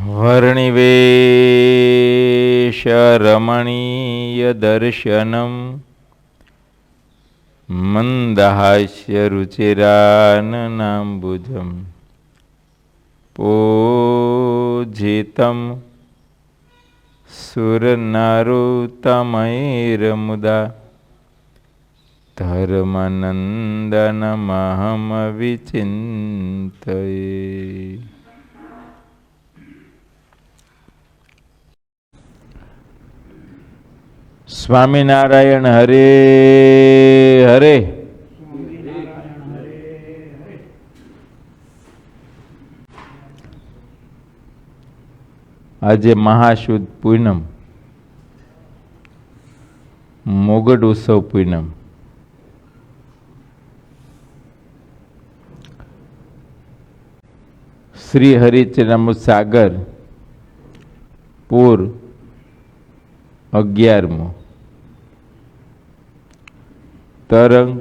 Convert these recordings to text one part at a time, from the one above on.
વર્ણિવેશરમણીયદર્શનમ મંદહાસ્યરુચિરાનનાંબુજમ પૂજિતમ સુરનરુત્તમૈર્મુદા ધર્મનંદનમહમ વિચિંતયે. સ્વામિનારાયણ હરે હરે. આજે મહાશુદ્ધ પૂનમ, મોગડ ઉત્સવ પૂનમ. શ્રી હરિચરણામૃત સાગર પૂર 11મો, તરંગ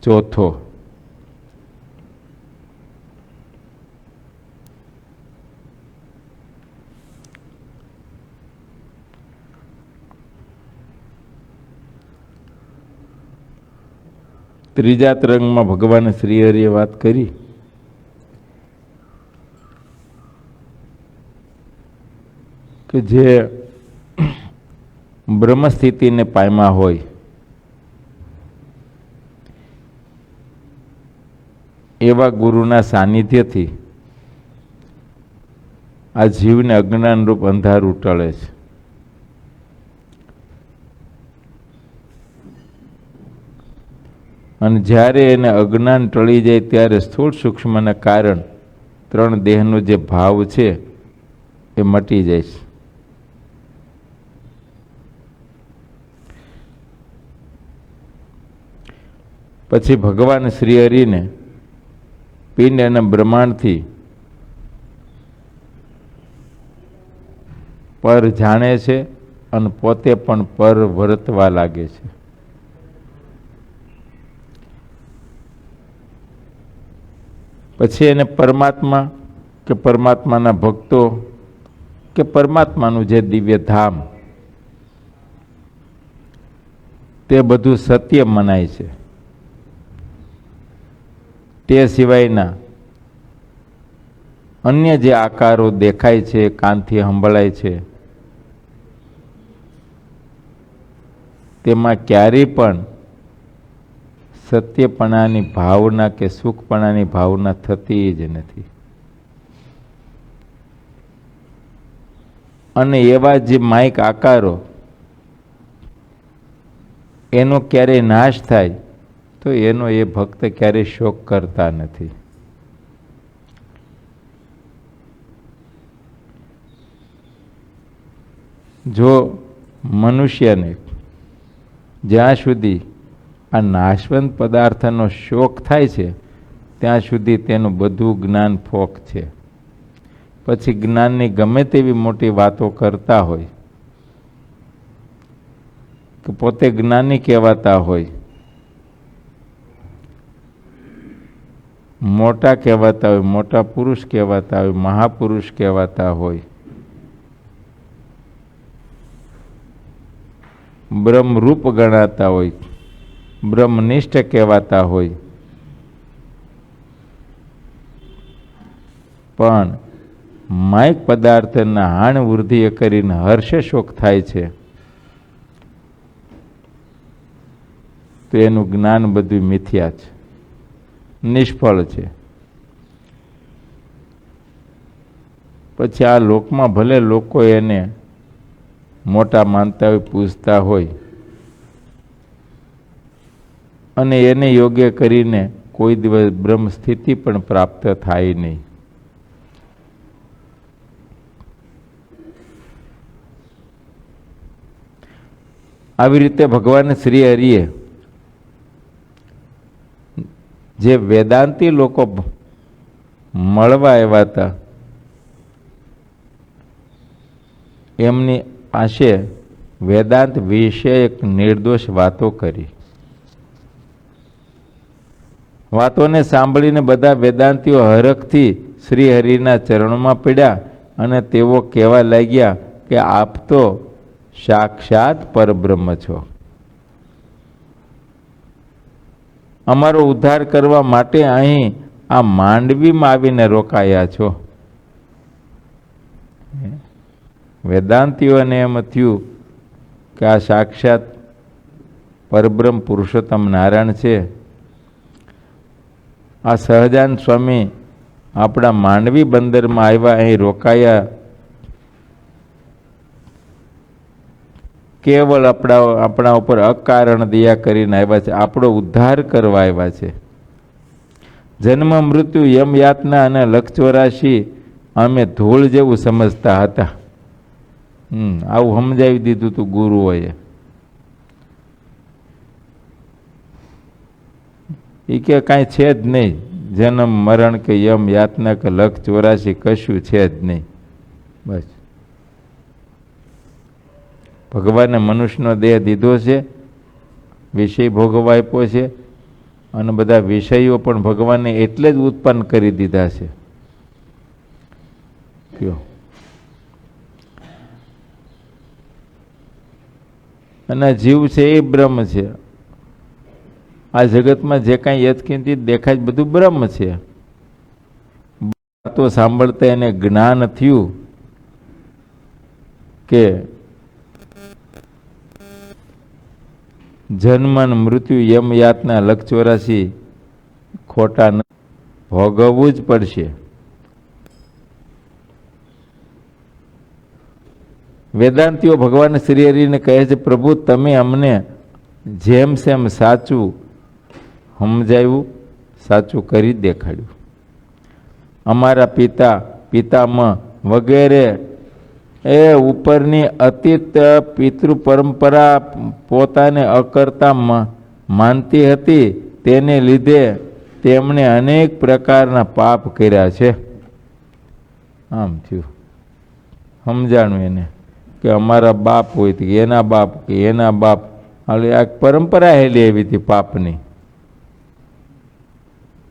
4થો. ત્રીજા તરંગમાં ભગવાન શ્રી હરિએ વાત કરી કે જે બ્રહ્મસ્થિતિને પામ્યા હોય એવા ગુરુના સાનિધ્યથી આ જીવને અજ્ઞાનરૂપ અંધારું ટળે છે. અને જ્યારે એને અજ્ઞાન ટળી જાય ત્યારે સ્થૂળ સૂક્ષ્મના કારણ ત્રણ દેહનો જે ભાવ છે એ મટી જાય છે. પછી ભગવાન શ્રી હરિને પિંડ અને બ્રહ્માંડથી પર જાણે છે અને પોતે પણ પર વર્તવા લાગે છે. પછી એને પરમાત્મા કે પરમાત્માના ભક્તો કે પરમાત્માનું જે દિવ્ય ધામ તે બધું સત્ય મનાય છે. તે સિવાયના અન્ય જે આકારો દેખાય છે, કાનથી સંભળાય છે, તેમાં ક્યારેય પણ સત્યપણાની ભાવના કે સુખપણાની ભાવના થતી જ નથી. અને એવા જે માયક આકારો એનો ક્યારેય નાશ થાય તો એનો એ ભક્ત ક્યારેય શોક કરતા નથી. જો મનુષ્યને જ્યાં સુધી આ નાશવંત પદાર્થનો શોક થાય છે ત્યાં સુધી તેનું બધું જ્ઞાન ફોક છે. પછી જ્ઞાનની ગમે તેવી મોટી વાતો કરતા હોય કે પોતે જ્ઞાની કહેવાતા હોય, મોટા કહેવાતા હોય, મોટા પુરુષ કહેવાતા હોય, મહાપુરુષ કહેવાતા હોય, બ્રહ્મરૂપ ગણાતા હોય, બ્રહ્મનિષ્ઠ કહેવાતા હોય, પણ માયક પદાર્થના હાણ વૃદ્ધિ કરીને હર્ષે શોક થાય છે તો એનું જ્ઞાન બધું મિથ્યા છે, નિષ્ફળ છે. પછી આ લોકમાં ભલે લોકો એને મોટા માનતા હોય, પૂજતા હોય અને એને યોગ્ય કરીને કોઈ દિવસ બ્રહ્મ સ્થિતિ પણ પ્રાપ્ત થાય નહીં. આવી રીતે ભગવાન શ્રી હરિએ જે વેદાંતી લોકો મળવા આવ્યા હતા એમની પાસે વેદાંત વિષયક નિર્દોષ વાતો કરી. વાતોને સાંભળીને બધા વેદાંતીઓ હરખથી શ્રી હરિના ચરણોમાં પડ્યા અને તેઓ કહેવા લાગ્યા કે આપ તો સાક્ષાત પરબ્રહ્મ છો. અમારો ઉદ્ધાર કરવા માટે અહીં આ માંડવીમાં આવીને રોકાયા છો. વેદાંતિઓને એમ થયું કે આ સાક્ષાત પરબ્રહ્મ પુરુષોત્તમ નારાયણ છે. આ સહજાનંદ સ્વામી આપણા માંડવી બંદરમાં આવ્યા, અહીં રોકાયા, કેવળ આપણા ઉપર અકારણ દયા કરીને આવ્યા છે, આપણો ઉદ્ધાર કરવા આવ્યા છે. જન્મ મૃત્યુ યમ યાતના અને લક્ષ 84 અમે ધૂળ જેવું સમજતા હતા. આવું સમજાવી દીધું તું ગુરુઓએ. એ કે કાંઈ છે જ નહીં, જન્મ મરણ કે યમ યાતના કે લક્ષ 84 કશું છે જ નહીં. બસ ભગવાને મનુષ્યનો દેહ દીધો છે, વિષય ભોગવવા આપ્યો છે, અને બધા વિષયો પણ ભગવાને એટલે જ ઉત્પન્ન કરી દીધા છે. અને જીવ છે એ બ્રહ્મ છે. આ જગતમાં જે કાંઈ યથકિંચિત દેખાય બધું બ્રહ્મ છે. તો સાંભળતા એને જ્ઞાન થયું કે જન્મ મૃત્યુ યમ યાતના લક્ષ 84 ખોટા ભોગવવું જ પડશે. વેદાંતિઓ ભગવાન શ્રી હરિને કહે છે, પ્રભુ તમે અમને જેમ સેમ સાચું સમજાવ્યું, સાચું કરી દેખાડ્યું. અમારા પિતામહ વગેરે એ ઉપરની અતીત પિતૃ પરંપરા પોતાને અકર્તા માનતી હતી, તેને લીધે તેમણે અનેક પ્રકારના પાપ કર્યા છે. આમ થયું, સમજાણું એને કે અમારા બાપ હોય તો એના બાપ કે એના બાપ, હાલે આ પરંપરા હેલી એવી હતી પાપની,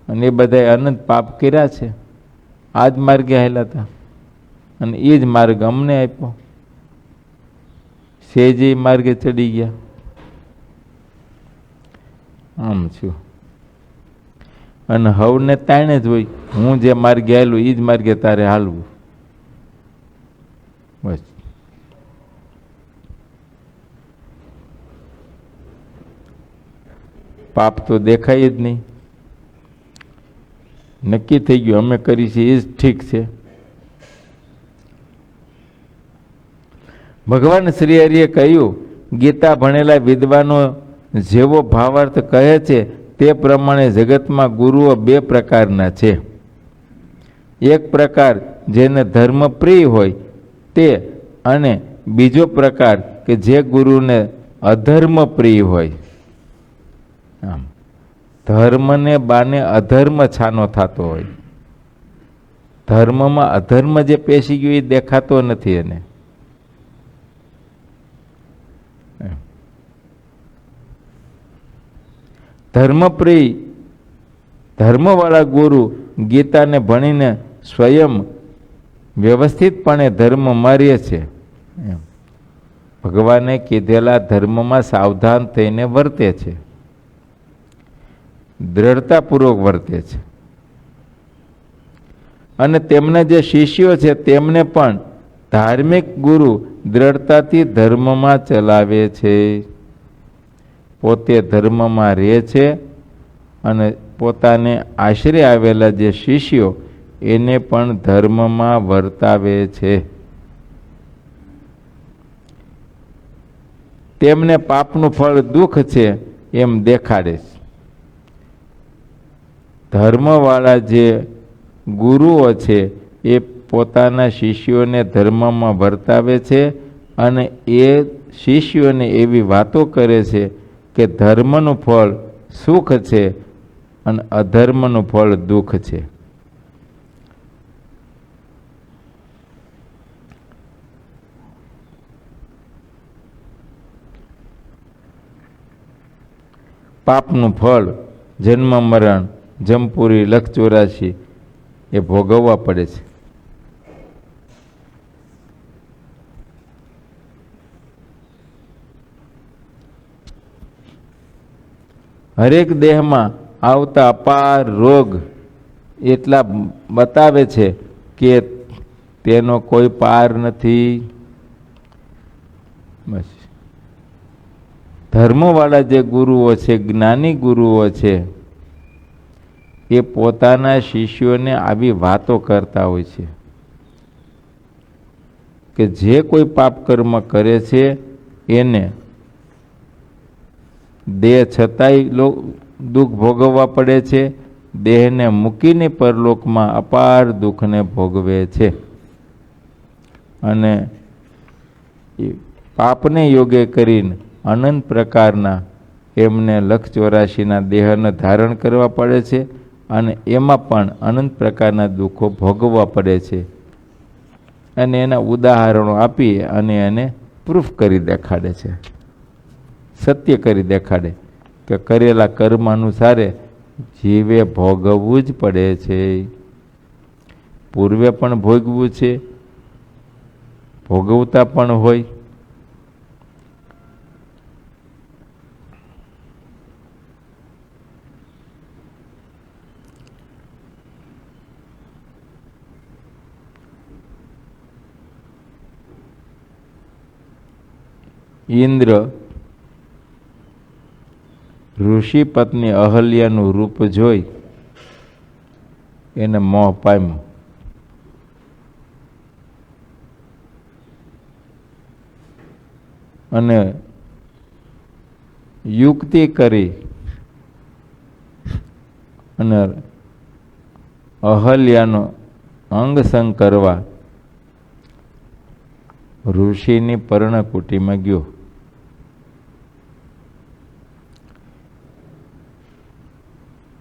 અને એ બધા અનંત પાપ કર્યા છે. આ જ માર્ગે હેલા હતા અને એ જ માર્ગ અમને આપ્યો. સેજે માર્ગે ચડી ગયા. આમ છું. અને હવને તાણે જ હોય, હું જે માર્ગે હાલું એ જ માર્ગે તારે હાલવું. બસ પાપ તો દેખાય જ નહીં. નક્કી થઈ ગયું અમે કરી છે એ જ ઠીક છે. ભગવાન શ્રી હરિએ કહ્યું, ગીતા ભણેલા વિદ્વાનો જેવો ભાવાર્થ કહે છે તે પ્રમાણે જગતમાં ગુરુઓ બે પ્રકારના છે. એક પ્રકાર જેને ધર્મ પ્રિય હોય તે, અને બીજો પ્રકાર કે જે ગુરુને અધર્મ પ્રિય હોય. આમ ધર્મને બાને અધર્મ છાનો થતો હોય. ધર્મમાં અધર્મ જે પેસી ગયું એ દેખાતો નથી એને. ધર્મપ્રિય ધર્મવાળા ગુરુ ગીતાને ભણીને સ્વયં વ્યવસ્થિતપણે ધર્મ માર્ય છે. ભગવાને કીધેલા ધર્મમાં સાવધાન થઈને વર્તે છે, દ્રઢતાપૂર્વક વર્તે છે. અને તેમના જે શિષ્યો છે તેમને પણ ધાર્મિક ગુરુ દ્રઢતાથી ધર્મમાં ચલાવે છે. પોતે ધર્મમાં રહે છે અને પોતાને આશરે આવેલા જે શિષ્યો એને પણ ધર્મમાં વર્તાવે છે. તેમને પાપનું ફળ દુઃખ છે એમ દેખાડે છે. ધર્મવાળા જે ગુરુઓ છે એ પોતાના શિષ્યોને ધર્મમાં વર્તાવે છે અને એ શિષ્યોને એવી વાતો કરે છે કે ધર્મનું ફળ સુખ છે અને અધર્મનું ફળ દુઃખ છે. પાપનું ફળ જન્મ મરણ જમપુરી લક્ષ 84 એ ભોગવવા પડે છે. હરેક દેહમાં આવતા અપાર રોગ એટલા બતાવે છે કે તેનો કોઈ પાર નથી. બસ ધર્મવાળા જે ગુરુઓ છે, જ્ઞાની ગુરુઓ છે, એ પોતાના શિષ્યોને આવી વાતો કરતા હોય છે કે જે કોઈ પાપ કર્મ કરે છે એને દેહ છતાંય દુઃખ ભોગવવા પડે છે, દેહને મૂકીને પરલોકમાં અપાર દુઃખને ભોગવે છે. અને એ પાપને યોગે કરીને અનંત પ્રકારના એમને 184ના દેહને ધારણ કરવા પડે છે અને એમાં પણ અનંત પ્રકારના દુઃખો ભોગવવા પડે છે. અને એના ઉદાહરણો આપી અને એને પ્રૂફ કરી દેખાડે છે, સત્ય કરી દેખાડે કે કરેલા કર્મ અનુસારે જીવે ભોગવવું જ પડે છે. પૂર્વે પણ ભોગવું છે, ભોગવતા પણ હોય. ઇન્દ્ર ઋષિ પત્ની અહલ્યાનું રૂપ જોઈ એને મોહ પામ્યો. અને યુક્તિ કરી અને અહલ્યાનો અંગસંગ કરવા ઋષિની પર્ણકુટીમાં ગયો.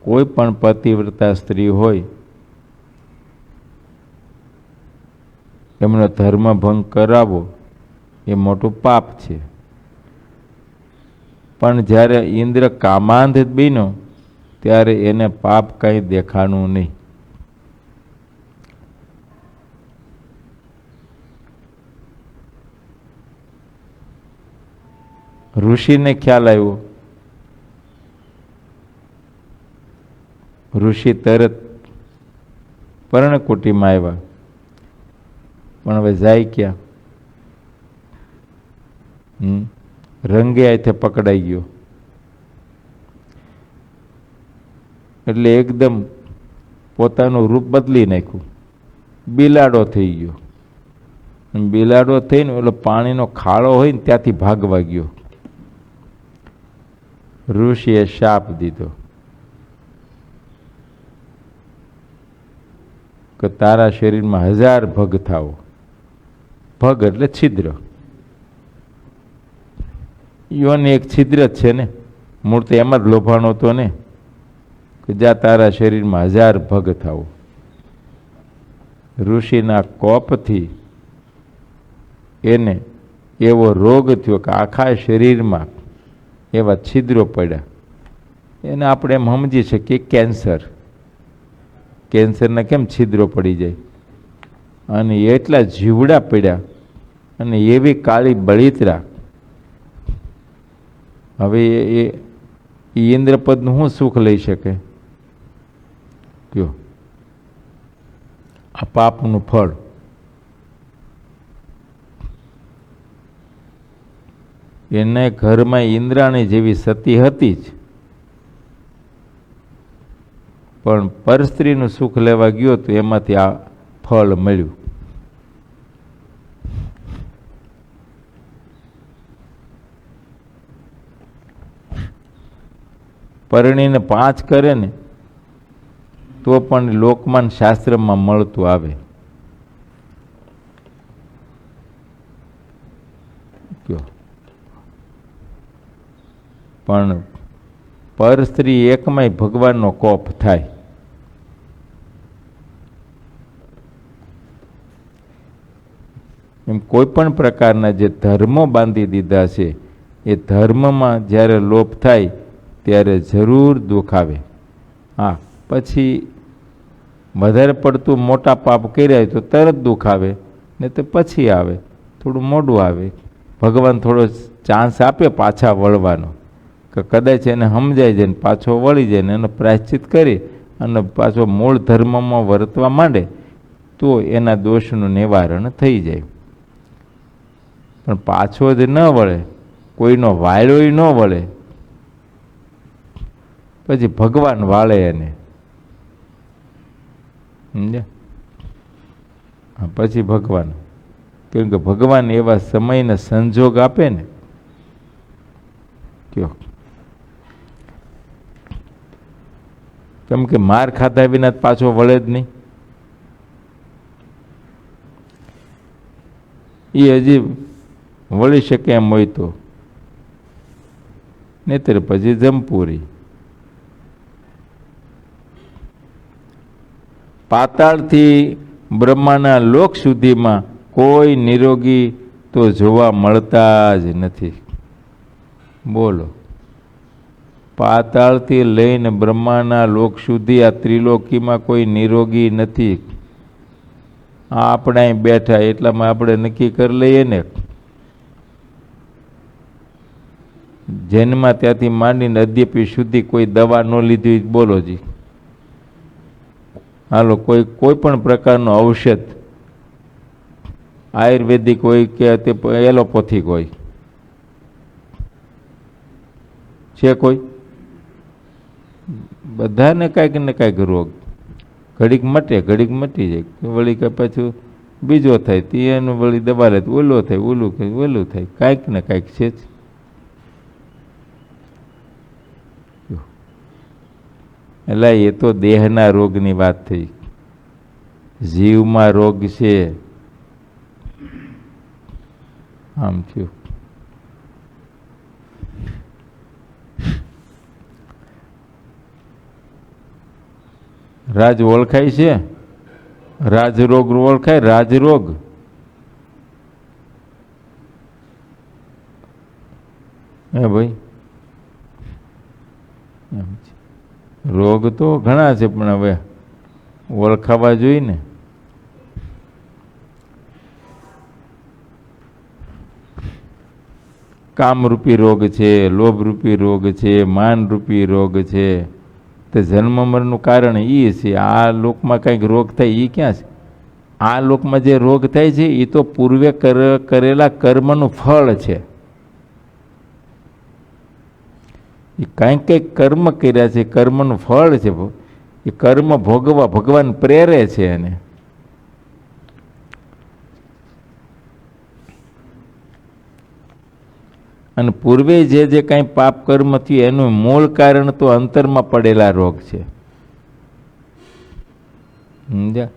કોઈ પણ પતિવ્રતા સ્ત્રી હોય એમનો ધર્મભંગ કરાવવો એ મોટું પાપ છે. પણ જ્યારે ઇન્દ્ર કામાંધ બન્યો ત્યારે એને પાપ કંઈ દેખાણું નહીં. ઋષિને ખ્યાલ આવ્યો. ઋષિ તરત પર્ણકુટીમાં આવ્યા. પણ હવે જાય ક્યાં? રંગે હાથે પકડાઈ ગયો. એટલે એકદમ પોતાનું રૂપ બદલી નાખ્યું, બિલાડો થઈ ગયો. બિલાડો થઈને ઓલો પાણીનો ખાડો હોય ને ત્યાંથી ભાગવા ગયો. ઋષિએ શાપ દીધો કે તારા શરીરમાં 1000 ભગ થાવો. ભગ એટલે છિદ્ર. યોની એક છિદ્ર જ છે ને, મૂળ તો એમાં જ લોભાણો હતો ને કે જા તારા શરીરમાં 1000 ભગ થાવો. ઋષિના કોપથી એને એવો રોગ થયો કે આખા શરીરમાં એવા છિદ્રો પડ્યા. એને આપણે એમ સમજી શકીએ કેન્સર. કેન્સરના કેમ છિદ્રો પડી જાય, અને એટલા જીવડા પડ્યા અને એવી કાળી બળિતરા. હવે એ ઇન્દ્રપદનું શું સુખ લઈ શકે? કયો આ પાપનું ફળ. એને ઘરમાં ઇન્દ્રાણી જેવી સતી હતી જ, પણ પરસ્ત્રીનું સુખ લેવા ગયો તો એમાંથી આ ફળ મળ્યું. પરણીને 5 કરે ને તો પણ લોકમાન શાસ્ત્રમાં મળતું આવે. પણ પર સ્ત્રી એકમાંય ભગવાનનો કોપ થાય. એમ કોઈ પણ પ્રકારના જે ધર્મો બાંધી દીધા છે એ ધર્મમાં જ્યારે લોપ થાય ત્યારે જરૂર દુઃખ આવે. હા, પછી વધારે પડતું મોટા પાપ કર્યા હોય તો તરત દુઃખ આવે, ને તો પછી આવે, થોડું મોડું આવે. ભગવાન થોડો ચાન્સ આપે પાછા વળવાનો, કે કદાચ એને સમજાઈ જાય ને પાછો વળી જાય ને એનો પ્રાયશ્ચિત કરી અને પાછો મૂળ ધર્મમાં વર્તવા માંડે તો એના દોષનું નિવારણ થઈ જાય. પણ પાછો જ ન વળે, કોઈનો વાળ્યોય ન વળે, પછી ભગવાન વાળે એને. સમજ્યા? હા, પછી ભગવાન, કેમ કે ભગવાન એવા સમયને સંજોગ આપે ને. કયો? કેમ કે માર ખાધા વિના પાછો વળે જ નહીં. એ હજી વળી શકે એમ હોય તો, નહીતર પછી જમપુરી. પાતાળથી બ્રહ્માના લોક સુધીમાં કોઈ નિરોગી તો જોવા મળતા જ નથી. બોલો, પાતાળથી લઈને બ્રહ્માના લોક સુધી આ ત્રિલોકીમાં કોઈ નિરોગી નથી. આ આપણે અહીં બેઠા એટલામાં આપણે નક્કી કરી લઈએ ને, જન્મમાં ત્યાંથી માંડીને અદ્યપી સુધી કોઈ દવા ન લીધી. બોલો જી, હાલો, કોઈ પણ પ્રકારનું ઔષધ, આયુર્વેદિક હોય કે તે એલોપેથિક હોય, છે કોઈ? બધાને કાંઈક ને કાંઈક રોગ, ઘડીક મટે, ઘડીક મટી જાય, વળી કે પાછું બીજો થાય, તે એનું વળી દવા લે, ઓલો થાય, ઓલું થાય, કાંઈક ને કાંઈક છે જ. એટલે એ તો દેહના રોગની વાત થઈ. જીવમાં રોગ છે. આમ થયું. રાજ ઓળખાય છે? રાજરોગ ઓળખાય? રાજરોગ હે ભાઈ? એમ છે. રોગ તો ઘણા છે, પણ હવે ઓળખાવા જોઈએ ને. કામરૂપી રોગ છે, લોભરૂપી રોગ છે, માનરૂપી રોગ છે. તે જન્મ મરણનું કારણ એ છે. આ લોકમાં કંઈક રોગ થાય એ ક્યાં છે? આ લોકમાં જે રોગ થાય છે એ તો પૂર્વે કરેલા કર્મનું ફળ છે. એ કંઈક કર્મ કર્યા છે, કર્મનું ફળ છે. એ કર્મ ભોગવવા ભગવાન પ્રેરે છે એને. અને પૂર્વે જે કાંઈ પાપ કર્મ થયું એનું મૂળ કારણ તો અંતરમાં પડેલા રોગ છે. સમજ્યા?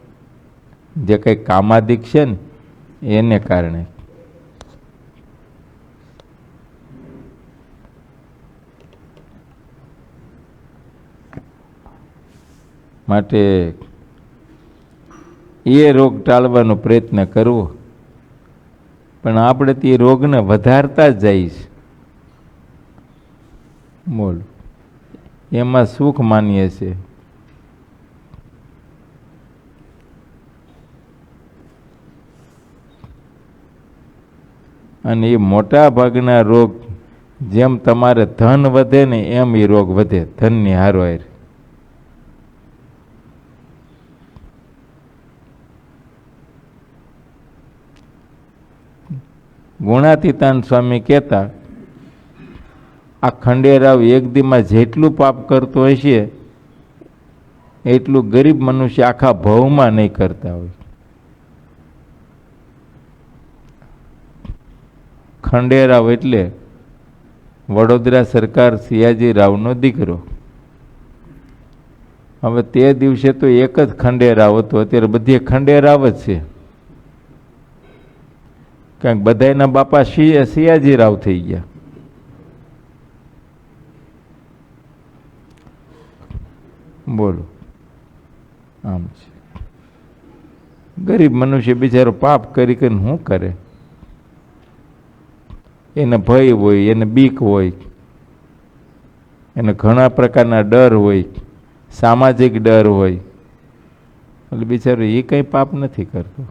જે કંઈ કામાદિક છે ને એને કારણે. માટે એ રોગ ટાળવાનો પ્રયત્ન કરવો, પણ આપણે તે રોગને વધારતા જ જઈશ. બોલ, એમાં સુખ માનીએ છીએ. અને એ મોટા ભાગના રોગ, જેમ તમારે ધન વધે ને એમ એ રોગ વધે, ધનની હારોહાર. ગુણાતીતાન સ્વામી કહેતા, આ ખંડેરાવ એક દીમાં જેટલું પાપ કરતો હશે એટલું ગરીબ મનુષ્ય આખા ભવમાં નહીં કરતા હોય. ખંડેરાવ એટલે વડોદરા સરકાર સિયાજી રાવનો દીકરો. હવે તે દિવસે તો એક જ ખંડેરાવ હતો, અત્યારે બધી ખંડેરાવ જ છે. કારણ કે બધાના બાપા સિયાજી રાવ થઈ ગયા. બોલો, આમ છે. ગરીબ મનુષ્ય બિચારો પાપ કરી કરીને શું કરે? એને ભય હોય, એને બીક હોય, એને ઘણા પ્રકારના ડર હોય, સામાજિક ડર હોય. એટલે બિચારો એ કંઈ પાપ નથી કરતો.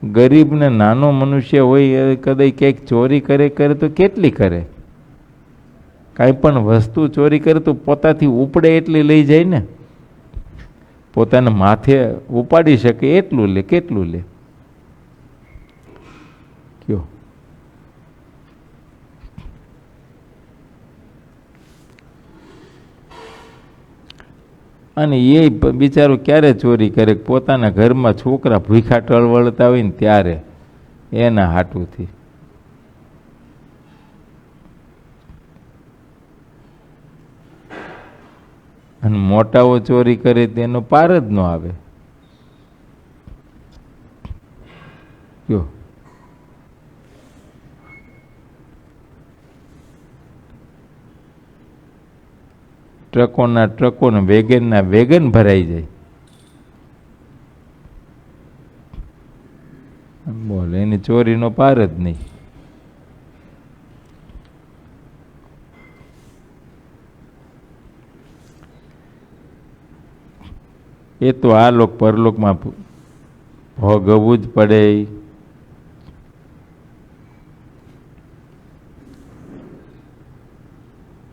ગરીબ ને નાનો મનુષ્ય હોય એ કદાચ કંઈક ચોરી કરે તો કેટલી કરે? કાંઈ પણ વસ્તુ ચોરી કરે તો પોતાથી ઉપડે એટલી લઈ જાય ને, પોતાને માથે ઉપાડી શકે એટલું લે. કેટલું લે કયો? અને એ બિચારો ક્યારે ચોરી કરે? પોતાના ઘરમાં છોકરા ભૂખા ટળવળતા હોય ને ત્યારે, એના હાટુથી. અને મોટાઓ ચોરી કરે તેનો પાર જ ન આવે. કયો? ટ્રકોના ટ્રકો ને વેગનના વેગન ભરાઈ જાય. બોલ, એની ચોરીનો પાર જ નહીં. એ તો આ લોક પરલોકમાં ભોગવવું જ પડે.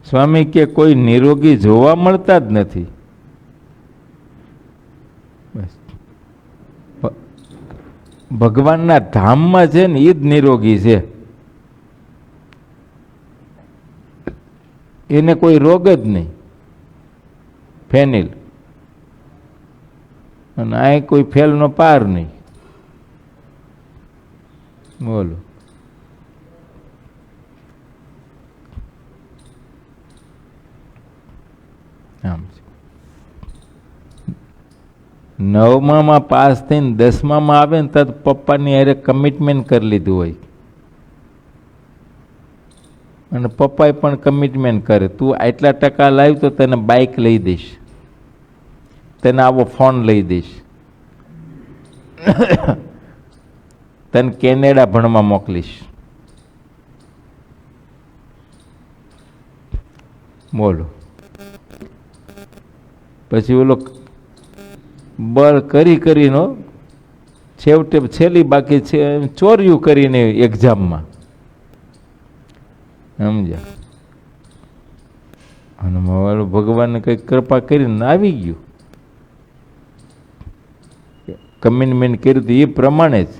સ્વામી કે કોઈ નિરોગી જોવા મળતા જ નથી. બસ ભગવાનના ધામમાં છે ને એ જ નિરોગી છે. એને કોઈ રોગ જ નહીં. ફેનિલ અને આ કોઈ ફેલનો પાર નહીં. બોલો. આમ છે. 9માં પાસ થઈને 10માં આવે ને તરત પપ્પાની હારે કમિટમેન્ટ કરી લીધું હોય, અને પપ્પાએ પણ કમિટમેન્ટ કરે, તું આટલા ટકા લાવી તો તને બાઇક લઈ દઈશ, તને આવો ફોન લઈ દઈશ, તને કેનેડા ભણવા મોકલીશ. બોલો. પછી ઓલો બળ કરી કરીને છેવટે છેલ્લી બાકી છે ચોર્યું કરીને એક્ઝામમાં, સમજ્યા? અને મારું ભગવાનને કંઈક કૃપા કરીને આવી ગયું, કમિટમેન્ટ કર્યું હતું એ પ્રમાણે જ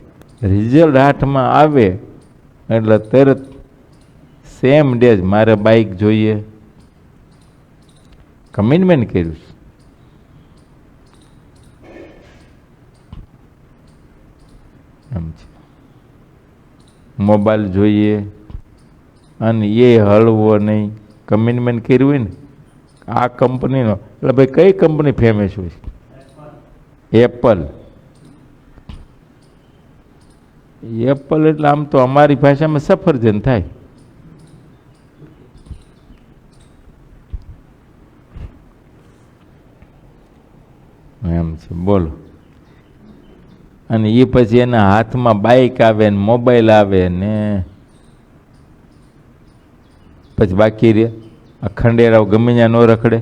રિઝલ્ટ હાથમાં આવે એટલે તરત સેમ ડે જ મારે બાઇક જોઈએ, કમિટમેન્ટ કર્યું. એમ છે. મોબાઈલ જોઈએ અને એ હળવો નહીં, કમિટમેન્ટ કર્યું હોય ને આ કંપનીનો. એટલે ભાઈ કઈ કંપની ફેમસ હોય? એપલ. એપલ એટલે આમ તો અમારી ભાષામાં સફરજન થાય. એમ છે. બોલો. અને એ પછી એના હાથમાં બાઇક આવે ને મોબાઈલ આવે ને પછી બાકી રે આ ખંડેરાવ ગમે ત્યાં ન રખડે.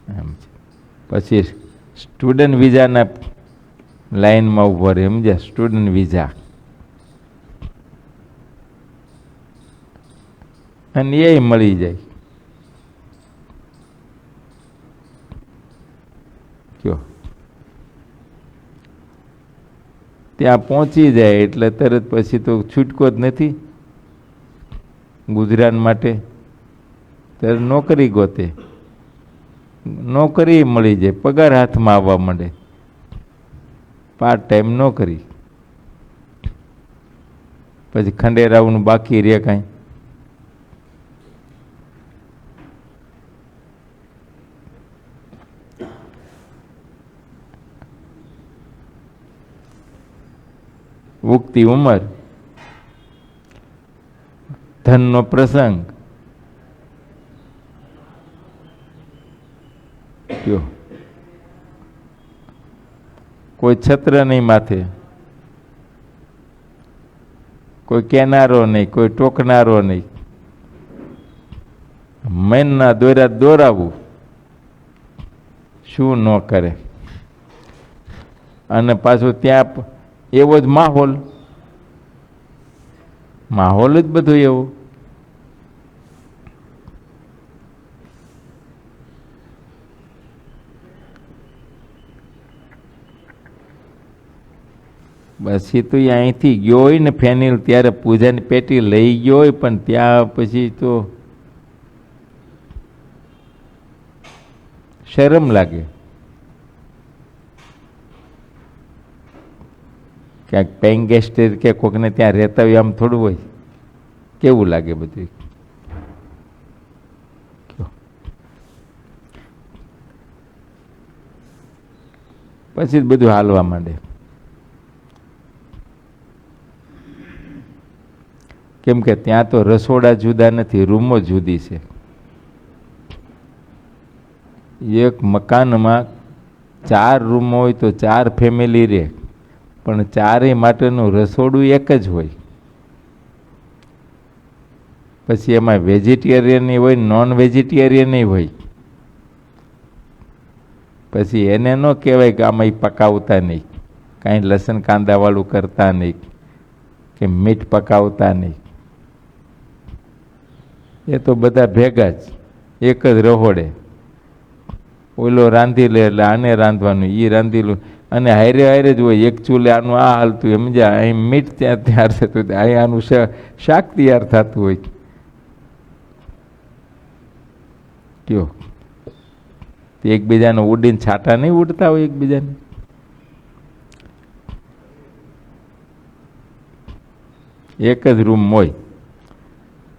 એમ છે. પછી સ્ટુડન્ટ વિઝાના લાઈનમાં ઉભો રહે, સમજ્યા? Student visa. અને એ મળી જાય. કયો? ત્યાં પહોંચી જાય એટલે તરત પછી તો છૂટકો જ નથી ગુજરાત માટે. ત્યારે નોકરી ગોતે, નોકરી મળી જાય, પગાર હાથમાં આવવા માંડે, પાર્ટ ટાઈમ નોકરી. પછી ખંડેરાવનું બાકી રે કાંઈ? ઉગતી ઉંમર, ધનનો પ્રસંગ. કોઈ છત્ર નહીં માથે, કોઈ કહેનારો નહીં, કોઈ ટોકનારો નહીં. મનના દોરા દોરાવું, શું ન કરે. અને પાછું ત્યાં એવો જ માહોલ જ બધું એવું. પછી તો અહીંથી ગયો હોય ને ફેનિલ, ત્યારે પૂજાની પેટી લઈ ગયો હોય, પણ ત્યાં પછી તો શરમ લાગે. ક્યાંક પેઇંગ ગેસ્ટ કે કોકને ત્યાં રહેતા હોય આમ થોડું હોય, કેવું લાગે બધું. પછી બધું હાલવા માંડે. કેમ કે ત્યાં તો રસોડા જુદા નથી, રૂમો જુદી છે. એક મકાનમાં 4 રૂમો હોય તો 4 ફેમિલી રહે, પણ ચારેય માટેનું રસોડું એક જ હોય. પછી એમાં વેજીટેરિયન હોય, નોન વેજીટેરિયન હોય. પછી એને ન કહેવાય કે આમાં પકાવતા નહીં, કાંઈ લસણ કાંદાવાળું કરતા નહીં, કે મીઠ પકાવતા નહીં. એ તો બધા ભેગા જ એક જ રહોડે. ઓલો રાંધી લે એટલે આને રાંધવાનું, એ રાંધી લો, અને હારે હારે જ હોય. એક ચૂલે આનું આ હાલતું સમજ્યા, અહીં મીઠ ત્યાં તૈયાર થતું, અહીં આનું શાક તૈયાર થતું હોય. કયો એકબીજાને ઉડીને છાંટા નહીં ઉડતા હોય એકબીજાને. એક જ રૂમ હોય.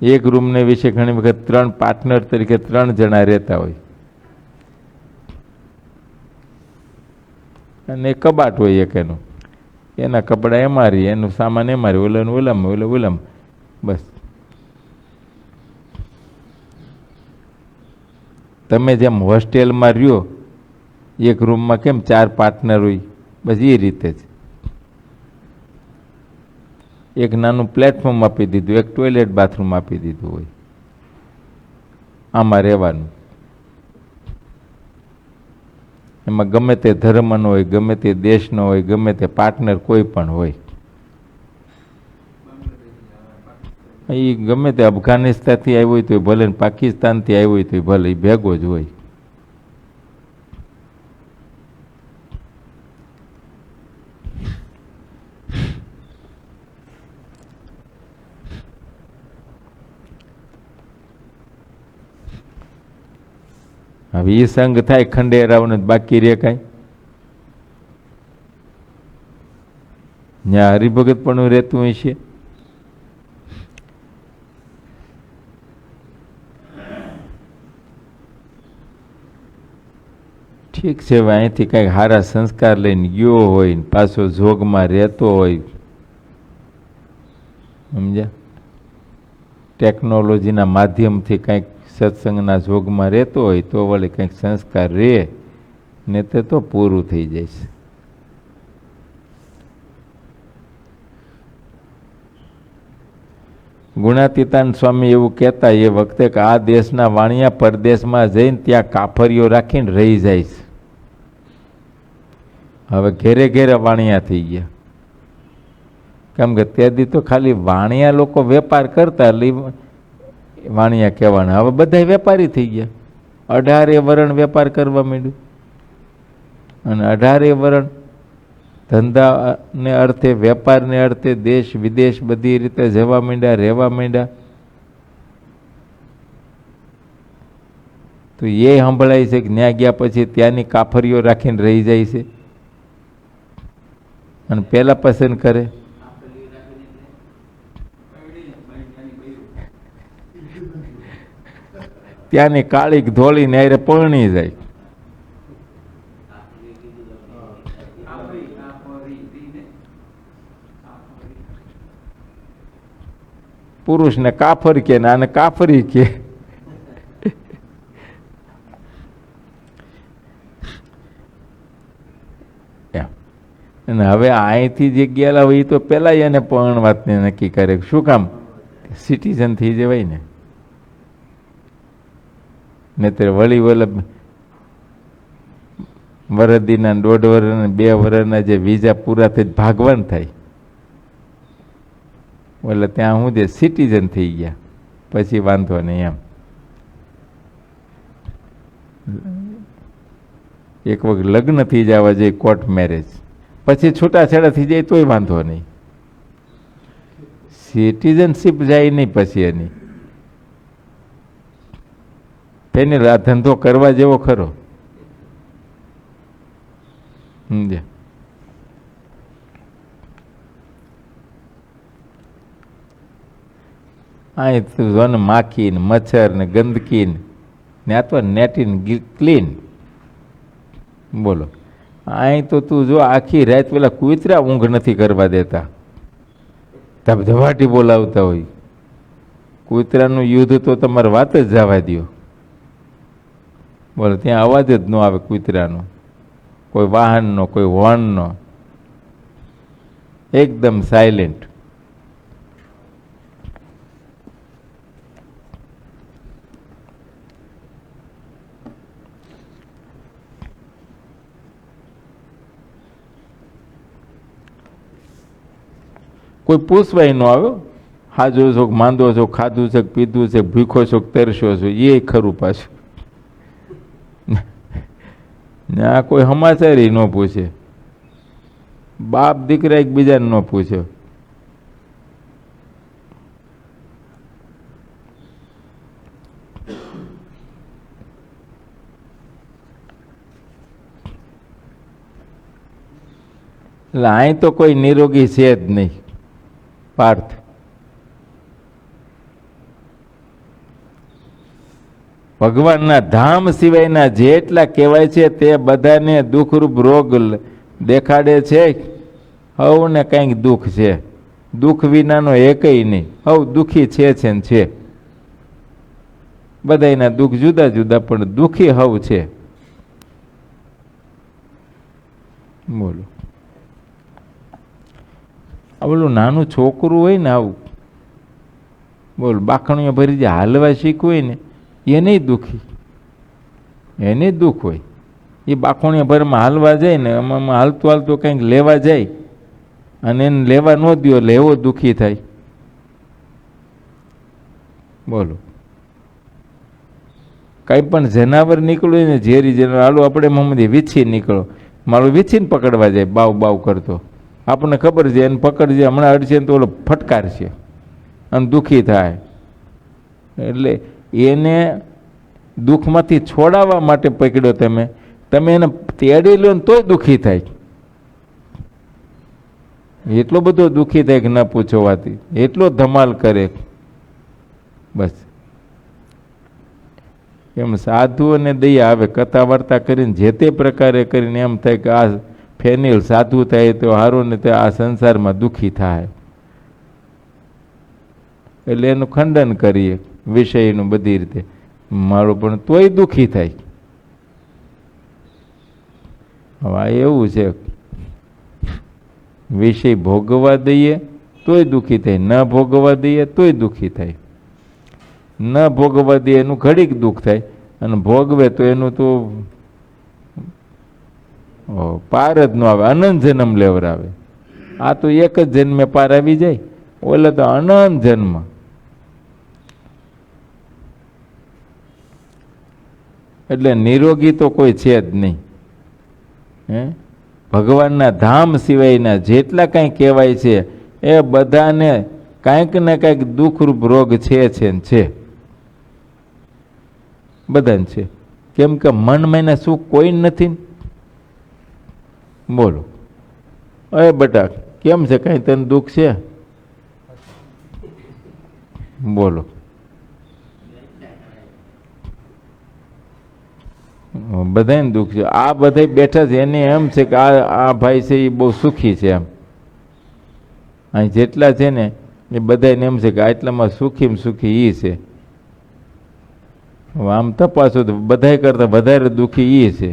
એક રૂમને વિશે ઘણી વખત 3 પાર્ટનર તરીકે 3 જણા રહેતા હોય. અને કબાટ હોય એક એનું, એના કપડા એમાં રહી, એનું સામાન એમાં રહી, ઓલાનું ઓલામાં, ઓલામાં, બસ. તમે જેમ હોસ્ટેલમાં રહ્યો, એક રૂમમાં કેમ 4 પાર્ટનર હોય, બસ એ રીતે જ. એક નાનું પ્લેટફોર્મ આપી દીધું, એક ટોયલેટ બાથરૂમ આપી દીધું હોય, આમાં રહેવાનું. એમાં ગમે તે ધર્મનો હોય, ગમે તે દેશનો હોય, ગમે તે પાર્ટનર કોઈ પણ હોય. એ ગમે તે અફઘાનિસ્તાનથી આવ્યો હોય તો ભલે, પાકિસ્તાનથી આવ્યો હોય તો ભલે, એ ભેગો જ હોય. હવે એ સંગ થાય ખંડેરાવને બાકી રે કાંઈ? ત્યાં હરિભગત પણ રહેતું હોય છે. ઠીક છે, હવે અહીંથી કાંઈક સારા સંસ્કાર લઈને ગયો હોય ને પાછો જોગમાં રહેતો હોય, સમજ્યા? ટેકનોલોજીના માધ્યમથી કંઈક સત્સંગના જોગમાં રહેતો હોય તો વળી કંઈક સંસ્કાર રહે, ને તે તો પૂરું થઈ જાય છે. ગુણાતીતાન સ્વામી એવું કહેતા એ વખતે કે આ દેશના વાણિયા પરદેશમાં જઈને ત્યાં કાફરીઓ રાખીને રહી જાય છે. હવે ઘેરે ઘેરે વાણિયા થઈ ગયા. કેમ કે તે દી તો ખાલી વાણિયા લોકો વેપાર કરતા એટલે વાણિયા કહેવાના. હવે બધા વેપારી થઈ ગયા. 18 વરણ વેપાર કરવા માંડ્યું, અને 18 વરણ ધંધાને અર્થે, વેપારને અર્થે દેશ વિદેશ બધી રીતે જવા માંડ્યા, રહેવા માંડ્યા. તો એ સંભળાય છે કે ત્યાં ગયા પછી ત્યાંની કાફરીઓ રાખીને રહી જાય છે, અને પેલા પસંદ કરે. ત્યાંની કાળી ધોળી ને આરે પરણી જાય. પુરુષને કાફર કે ને આને કાફરી કે. અને હવે અહીંથી જે ગયેલા હોય એ તો પહેલાં એને પણ વાતને નક્કી કરે. શું કામ? સિટીઝન થઈ જવાય ને. નહીતર વળી વલભ વરદીના 1.5 વર્ષના 2 વર્ષના જે વિઝા પૂરા થઈ ભાગવાન થાય, એટલે ત્યાં હું જે સિટીઝન થઈ ગયા પછી વાંધો નહીં એમ. એક વખત લગ્ન થઈ જવા જોઈએ, કોર્ટ મેરેજ, પછી છૂટાછેડા થઈ જાય તોય વાંધો નહીં. સિટીઝનશીપ જાય નહીં પછી એની. તેને આ ધંધો કરવા જેવો ખરો. સમજ્યા? અહીં તું માખી ને મચ્છર ને ગંદકી ને આ તો નેટી ક્લીન. બોલો, અહીં તો તું જો આખી રાત પેલા કૂતરા ઊંઘ નથી કરવા દેતા, ધબધબાટી બોલાવતા હોય. કૂતરાનું યુદ્ધ તો તમારે વાત જ જવા દો. બોલો, ત્યાં અવાજ જ ન આવે કૂતરાનો, કોઈ વાહનનો, કોઈ હોર્નનો, એકદમ સાયલેન્ટ. કોઈ પૂછવાય ન આવ્યો, હાજો છો, માંદો છો, ખાધું છે, પીધું છે, ભૂખો છો, તરસ્યો છો, એ ખરું પાછું. આ કોઈ સમાચાર ન પૂછે, બાપ દીકરા એકબીજાને ન પૂછે. એટલે અહીં તો કોઈ નિરોગી છે જ નહીં પાર્થ. ભગવાનના ધામ સિવાયના જેટલા કહેવાય છે તે બધાને દુઃખરૂપ રોગ દેખાડે છે. હવને કંઈક દુઃખ છે, દુઃખ વિનાનો એકય નહીં. હવ દુઃખી છે ને છે. બધાના દુઃખ જુદા જુદા, પણ દુઃખી હવ છે. બોલો, આ બોલું નાનું છોકરું હોય ને આવું, બોલ બાખણીઓ ભરી જે હાલવા શીખવું હોય ને એને દુઃખી, એને દુઃખ હોય. એ બાખણીઓ ભરમાં હાલવા જાય ને, આમાં હાલતું હાલતું કંઈક લેવા જાય અને એને લેવા ન દો એટલે એવો દુઃખી થાય. બોલો, કંઈ પણ જનાવર નીકળ્યું ને, ઝેરી જનાવર, હાલો આપણે મોહમ્મદી વીછી નીકળો, મારું વીછીને પકડવા જાય બાવ બાવ કરતો, આપણને ખબર છે એને પકડજે, હમણાં અડશે ને તો ઓલો ફટકાર છે અને દુઃખી થાય. એટલે એને દુઃખમાંથી છોડાવવા માટે પકડ્યો તમે, તમે એને તેડી લો ને તોય દુઃખી થાય. એટલો બધો દુઃખી થાય કે ન પૂછવાથી, એટલો ધમાલ કરે. બસ એમ સાધુઓને દયા આવે, કથા વાર્તા કરીને જે તે પ્રકારે કરીને એમ થાય કે આ ફેનિલ સાધુ થાય તો સારું ને, તે આ સંસારમાં દુઃખી થાય. એટલે એનું ખંડન કરીએ વિષયનું બધી રીતે, મારું પણ તોય દુઃખી થાય. હવે એવું છે, વિષય ભોગવવા દઈએ તોય દુઃખી થાય, ન ભોગવવા દઈએ તોય દુઃખી થાય. ન ભોગવવા દઈએ એનું ઘડીક દુઃખ થાય, અને ભોગવે તો એનું તો પાર જ ન આવે, અનંત જન્મ લેવરાવે. આ તો એક જ જન્મે પાર આવી જાય, ઓલે તો અનંત જન્મ. એટલે નિરોગી તો કોઈ છે જ નહીં. ભગવાનના ધામ સિવાયના જેટલા કંઈ કહેવાય છે એ બધાને કાંઈક ને કાંઈક દુઃખરૂપ રોગ છે ને છે, બધાને છે. કેમ કે મનમાં સુખ કોઈ નથી. બોલો, અરે બટા કેમ છે, કાંઈ તને દુઃખ છે? બોલો, બધાને દુઃખ છે. આ બધા બેઠા છે એને એમ છે કે આ ભાઈ છે એ બહુ સુખી છે એમ. અહીં જેટલા છે ને એ બધાને એમ છે કે આટલામાં સુખીમાં સુખી એ છે. આમ તપાસો તો બધા કરતા વધારે દુઃખી એ છે.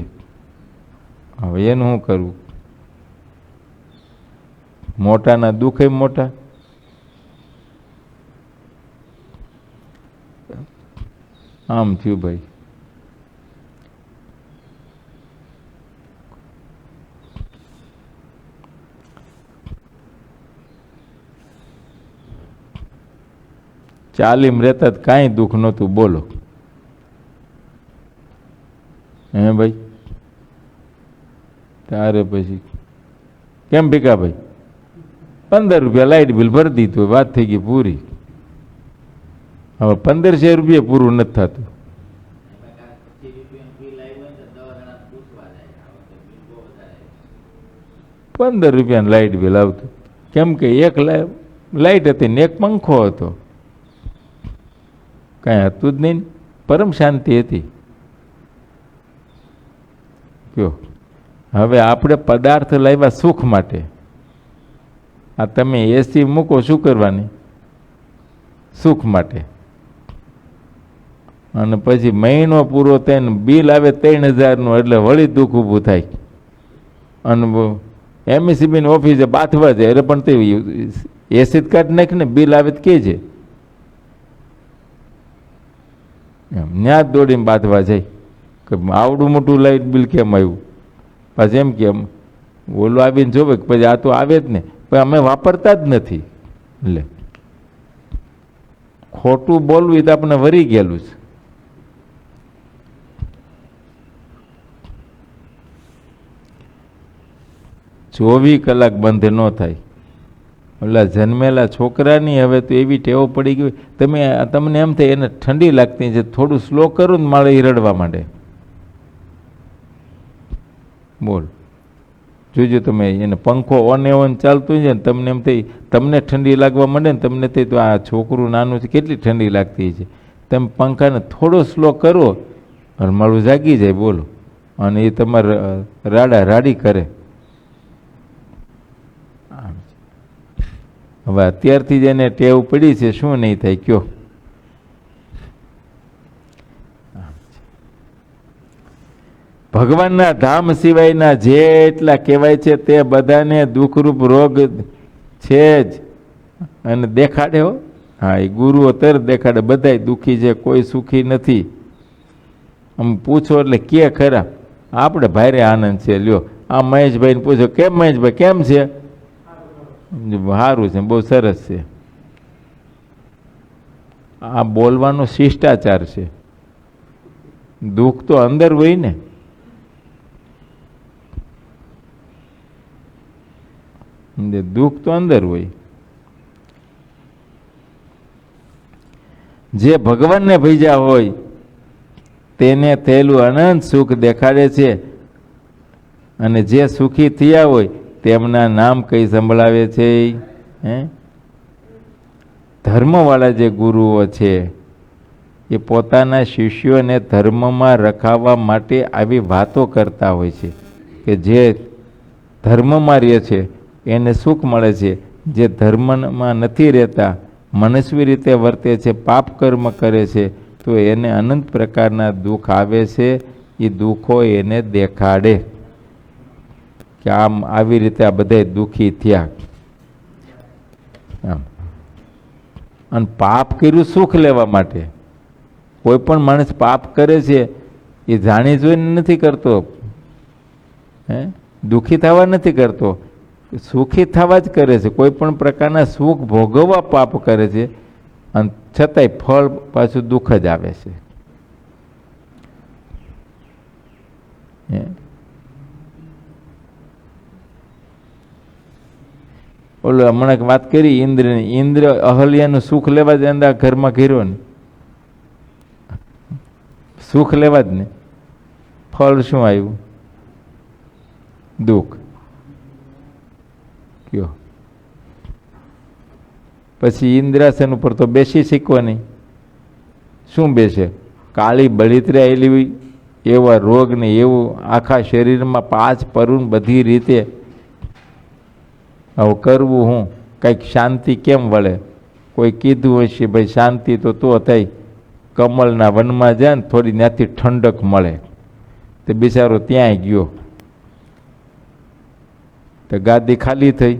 હવે એનું શું કરવું? મોટાના દુઃખ મોટા. આમ થયું ભાઈ. ચાલીમ રહેતા કાંઈ દુઃખ નહોતું. બોલો હે ભાઈ? તારે પછી કેમ ભીખાભાઈ 15 રૂપિયા લાઇટ બિલ ભરી દીધું, વાત થઈ ગઈ પૂરી. હવે 1500 રૂપિયા પૂરું નથી થતું. 15 રૂપિયાનું લાઇટ બિલ આવતું. કેમ કે એક લાઇટ હતી ને એક પંખો હતો, કાંઈ હતું જ નહીં, પરમ શાંતિ હતી. કયો હવે આપણે પદાર્થ લાવ્યા સુખ માટે. આ તમે એસી મૂકો શું કરવાની? સુખ માટે. અને પછી મહિનો પૂરો થઈને બિલ આવે 3000નું, એટલે વળી દુઃખ ઊભું થાય. અને એમએસસીબીની ઓફિસે બાથવા જાય, એટલે પણ તે એસી જ કાઢી નાખ ને, બિલ આવે તો કે છે એમ, ત્યાં જ દોડીને બાથવા જાય કે આવડું મોટું લાઇટ બિલ કેમ આવ્યું. પછી એમ કેમ ઓલું આવીને જોવે કે પછી આ તો આવે જ ને, પણ અમે વાપરતા જ નથી. એટલે ખોટું બોલવું એ તો આપણે વરી ગયેલું છે. ચોવીસ કલાક બંધ ન થાય. ઓલા જન્મેલા છોકરાની હવે તો એવી ટેવો પડી ગઈ, તમને એમ થાય એને ઠંડી લાગતી છે, થોડું સ્લો કરું ને માળે રડવા માંડે. બોલ જોજો તમે, એને પંખો ઓન ચાલતું છે ને તમને એમ થઈ તમને ઠંડી લાગવા માંડે ને, તમને થઈ તો આ છોકરું નાનું છે કેટલી ઠંડી લાગતી છે. તમે પંખાને થોડો સ્લો કરો અને માળું જાગી જાય. બોલો, અને એ તમારે રાડા રાડી કરે. હવે અત્યારથી જ એને ટેવ પડી છે, શું નહીં થાય કયો? ભગવાનના ધામ સિવાયના જેટલા કહેવાય છે તે બધાને દુઃખરૂપ રોગ છે જ, અને દેખાડે હો. હા, એ ગુરુઓ તરત દેખાડે, બધાય દુઃખી છે, કોઈ સુખી નથી. આમ પૂછો એટલે કે ખરા આપણે ભારે આનંદ છે. લ્યો આ મહેશભાઈને પૂછો, કેમ મહેશભાઈ કેમ છે? સારું છે, બહુ સરસ છે. આ બોલવાનો શિષ્ટાચાર છે. દુઃખ તો અંદર હોય ને. દુઃખ તો અંદર હોય. જે ભગવાનને ભીજા હોય તેને થયેલું અનંત સુખ દેખાડે છે, અને જે સુખી થયા હોય તેમના નામ કઈ સંભળાવે છે? હે, ધર્મવાળા જે ગુરુઓ છે એ પોતાના શિષ્યોને ધર્મમાં રખાવવા માટે આવી વાતો કરતા હોય છે કે જે ધર્મમાં રહે છે એને સુખ મળે છે, જે ધર્મમાં નથી રહેતા, મનસ્વી રીતે વર્તે છે, પાપ કર્મ કરે છે, તો એને અનંત પ્રકારના દુઃખ આવે છે. એ દુઃખો એને દેખાડે કે આમ આવી રીતે આ બધા દુઃખી થયા. આમ અને પાપ કર્યું સુખ લેવા માટે. કોઈ પણ માણસ પાપ કરે છે એ જાણી જોઈને નથી કરતો, હે, દુઃખી થવા નથી કરતો, સુખી થવા જ કરે છે. કોઈ પણ પ્રકારના સુખ ભોગવવા પાપ કરે છે, અને છતાંય ફળ પાછું દુઃખ જ આવે છે. ઓલો હમણાં વાત કરી ઇન્દ્રની, ઇન્દ્ર અહલ્યાનું સુખ લેવા જ અંદર ઘરમાં ઘેર્યો ને, સુખ લેવા જ ને, ફળ શું આવ્યું? દુઃખ. કયો પછી ઇન્દ્રાસન ઉપર તો બેસી શીખવાની. શું બેસે? કાળી બળિત્રે આવેલી એવા રોગ ને એવું આખા શરીરમાં 5 પરુણ બધી રીતે. હવે કરવું હું? કંઈક શાંતિ કેમ વળે? કોઈ કીધું હશે ભાઈ શાંતિ તો થઈ, કમલના વનમાં જાય ને થોડી ત્યાંથી ઠંડક મળે, તે બિચારો ત્યાંય ગયો તો ગાદી ખાલી થઈ.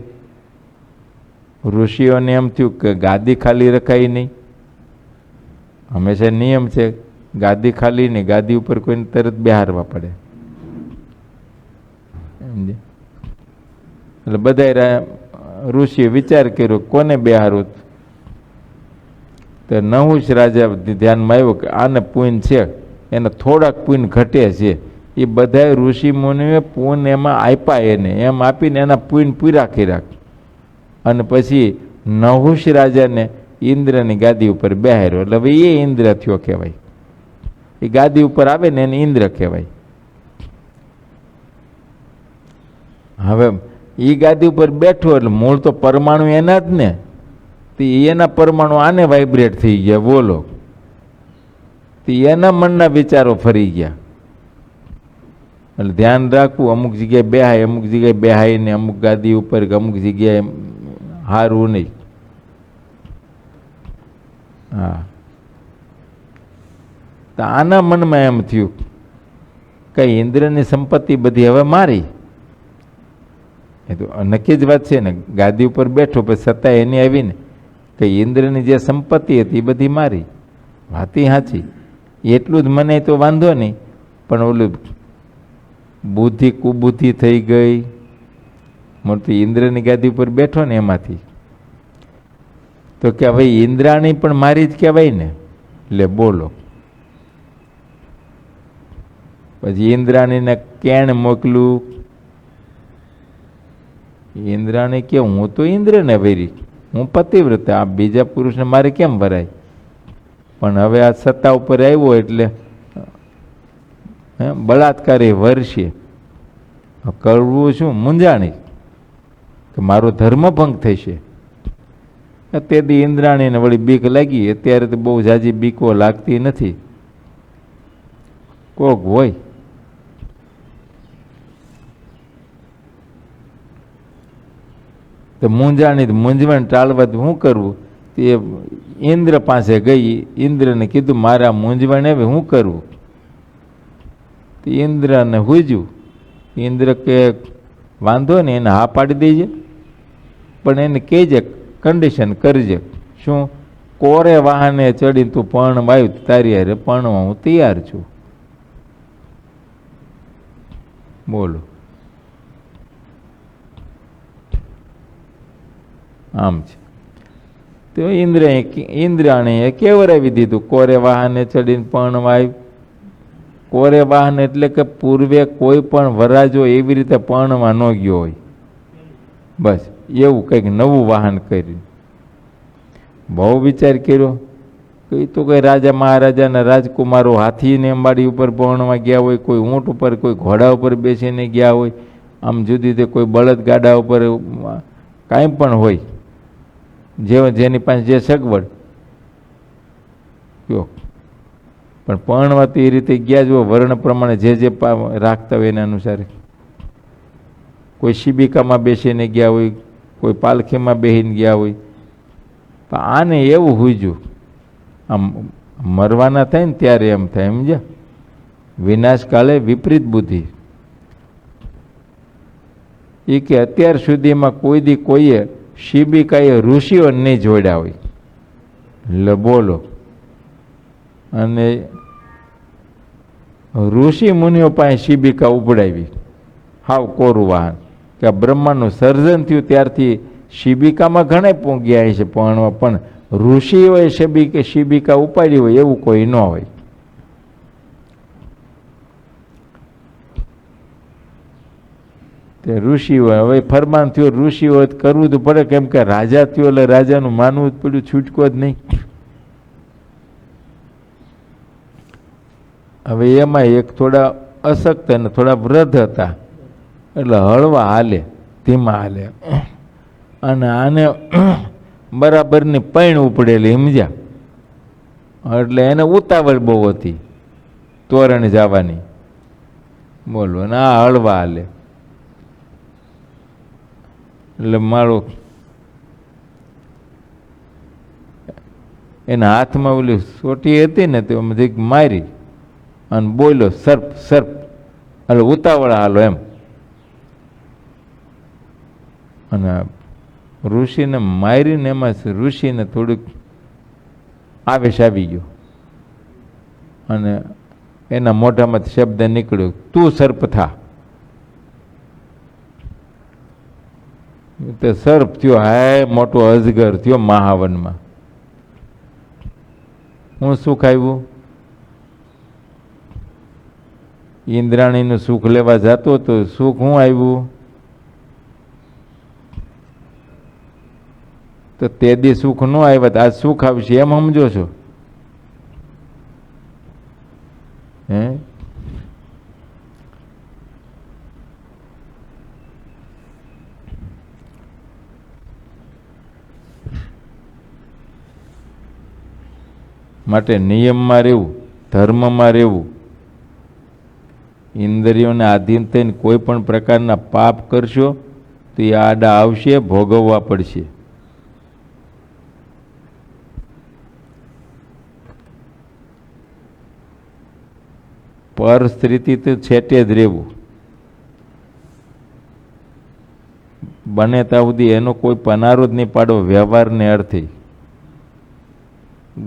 ઋષિઓને એમ થયું કે ગાદી ખાલી રખાય નહીં. હંમેશા નિયમ છે ગાદી ખાલી નહીં, ગાદી ઉપર કોઈને તરત બેહારવા પડે. એટલે બધા ઋષિએ વિચાર કર્યો કોને બેહારું. તો નહુષ રાજા ધ્યાનમાં આવ્યું કે આને પૂન છે, એને થોડાક પૂન ઘટે છે. એ બધા ઋષિ મુનિએ પૂન એમાં આપ્યા, એને એમ આપીને એના પૂન પૂરા કર્યા. અને પછી નહુષ રાજાને ઇન્દ્રની ગાદી ઉપર બેહાર્યો. એટલે હવે એ ઇન્દ્ર થયો કહેવાય. એ ગાદી ઉપર આવે ને એને ઇન્દ્ર કહેવાય. હવે એ ગાદી ઉપર બેઠો એટલે મૂળ તો પરમાણુ એના જ ને, તો એના પરમાણુ આને વાઇબ્રેટ થઈ ગયા. બોલો, તો એના મનના વિચારો ફરી ગયા. એટલે ધ્યાન રાખવું, અમુક જગ્યાએ બેહાય, અમુક જગ્યાએ બેહાય ને અમુક ગાદી ઉપર, અમુક જગ્યાએ હારવું નહીં. હા, તો આના મનમાં એમ થયું કે ઇન્દ્રની સંપત્તિ બધી હવે મારી. એ તો નક્કી જ વાત છે ને, ગાદી ઉપર બેઠો પછી સત્તા એની આવી ને કે ઇન્દ્રની જે સંપત્તિ હતી એ બધી મારી. વાતી સાચી, એટલું જ મને તો વાંધો નહીં, પણ ઓલું બુદ્ધિ કુબુદ્ધિ થઈ ગઈ. મોટી ઇન્દ્રની ગાદી ઉપર બેઠો ને એમાંથી તો કે ભાઈ ઇન્દ્રાણી પણ મારી જ કહેવાય ને. એટલે બોલો, પછી ઇન્દ્રાણીને કેણ મોકલું. ઇન્દ્રાણી કે હું તો ઇન્દ્રને વરી, હું પતિવ્રતા, આ બીજા પુરુષને મારે કેમ ભરાય. પણ હવે આ સત્તા ઉપર આવ્યો એટલે બળાત્કારી વર્ષે કરવું શું મૂંઝાણી કે મારો ધર્મભંગ થશે. તેથી ઇન્દ્રાણીને વળી બીક લાગી. અત્યારે તો બહુ જાજી બીકો લાગતી નથી. કોક હોય તો મૂંઝવણ ટાળવા શું કરવું. તે ઇન્દ્ર પાસે ગઈ. ઇન્દ્રને કીધું મારા મૂંઝવણ હવે શું કરવું. તો ઇન્દ્રને હુજ્યું. ઇન્દ્ર કે વાંધો ને એને હા પાડી દેજે, પણ એને કહેજે કન્ડિશન કરજે. શું? કોરે વાહને ચડીને તું પર્ણ વાયુ તારી હારે પર્ણવા હું તૈયાર છું. બોલો, આમ છે. તો ઇન્દ્રાણીએ કેવરાવી દીધું કોરે વાહને ચડીને પર્ણ વાયુ. કોરે વાહન એટલે કે પૂર્વે કોઈ પણ વરાજો એવી રીતે પર્ણમાં ન ગયો હોય, બસ એવું કંઈક નવું વાહન કર્યું. બહુ વિચાર કર્યો કે એ તો કંઈ રાજા મહારાજાના રાજકુમારો હાથીને અંબાડી ઉપર પર્ણમાં ગયા હોય, કોઈ ઊંટ ઉપર, કોઈ ઘોડા ઉપર બેસીને ગયા હોય, આમ જુદી રીતે કોઈ બળદ ગાડા ઉપર, કાંઈ પણ હોય, જેની પાસે જે સગવડ કયો. પણ પર્ણવા તો એ રીતે ગયા જો વર્ણ પ્રમાણે જે રાખતા હોય એના અનુસાર. કોઈ શિબિકામાં બેસીને ગયા હોય, કોઈ પાલખીમાં બેસીને ગયા હોય. પણ આને એવું હુજ્યું, આમ મરવાના થાય ને ત્યારે એમ થાય, સમજ્યા? વિનાશકાલે વિપરીત બુદ્ધિ. એ કે અત્યાર સુધીમાં કોઈ દી કોઈએ શિબિકાએ ઋષિઓ નહીં જોડ્યા હોય. એટલે બોલો, અને ઋષિ મુનિઓ પાસે શિબિકા ઉપડાવી. હાવ કોરું વાહન કે બ્રહ્માંડનું સર્જન થયું ત્યારથી શિબિકામાં ઘણા પહોંચ્યા છે, પણ ઋષિઓએ શિબિકા ઉપાડી હોય એવું કોઈ ન હોય. તે ઋષિઓ હવે ફરમાન થયો, ઋષિઓ કરવું તો પડે, કેમ કે રાજા થયો એટલે રાજાનું માનવું જ પડ્યું, છૂટકો જ નહીં. હવે એમાં એક થોડા અશક્ત અને થોડા વૃદ્ધ હતા, એટલે હળવા હાલે, ધીમા હાલે. અને આને બરાબરની પૈણ ઉપડેલી, સમજ્યા? એટલે એને ઉતાવળ બહુ હતી તોરણ જવાની. બોલો, અને આ હળવા હાલે. એટલે મારો એના હાથમાં ઓલી સોટી હતી ને તો મારી અને બોલ્યો સર્પ સર્પ. એટલે ઉતાવળા હાલો એમ. અને ઋષિને મારીને એમાં ઋષિને થોડુંક આવેશ આવી ગયો અને એના મોઢામાં શબ્દ નીકળ્યો, તું સર્પ થા. તો સર્પ થયો, હાય મોટો અજગર થયો મહાવનમાં. હું સુખ આવ્યું? ઇન્દ્રાણીનું સુખ લેવા જતો તો સુખ હું આવ્યું? તો તે દી સુખ ન આવ્યા તો આજ સુખ આવશે એમ સમજો છો? હે? માટે નિયમમાં રહેવું, ધર્મમાં રહેવું, ઇન્દ્રિયોને આધીન થઈને કોઈ પણ પ્રકારના પાપ કરશો તો એ આડા આવશે, ભોગવવા પડશે. પર સ્થિતિ તો છેટે જ રહેવું. બને ત્યાં સુધી એનો કોઈ પનારો જ નહીં પાડવો વ્યવહારને અર્થે.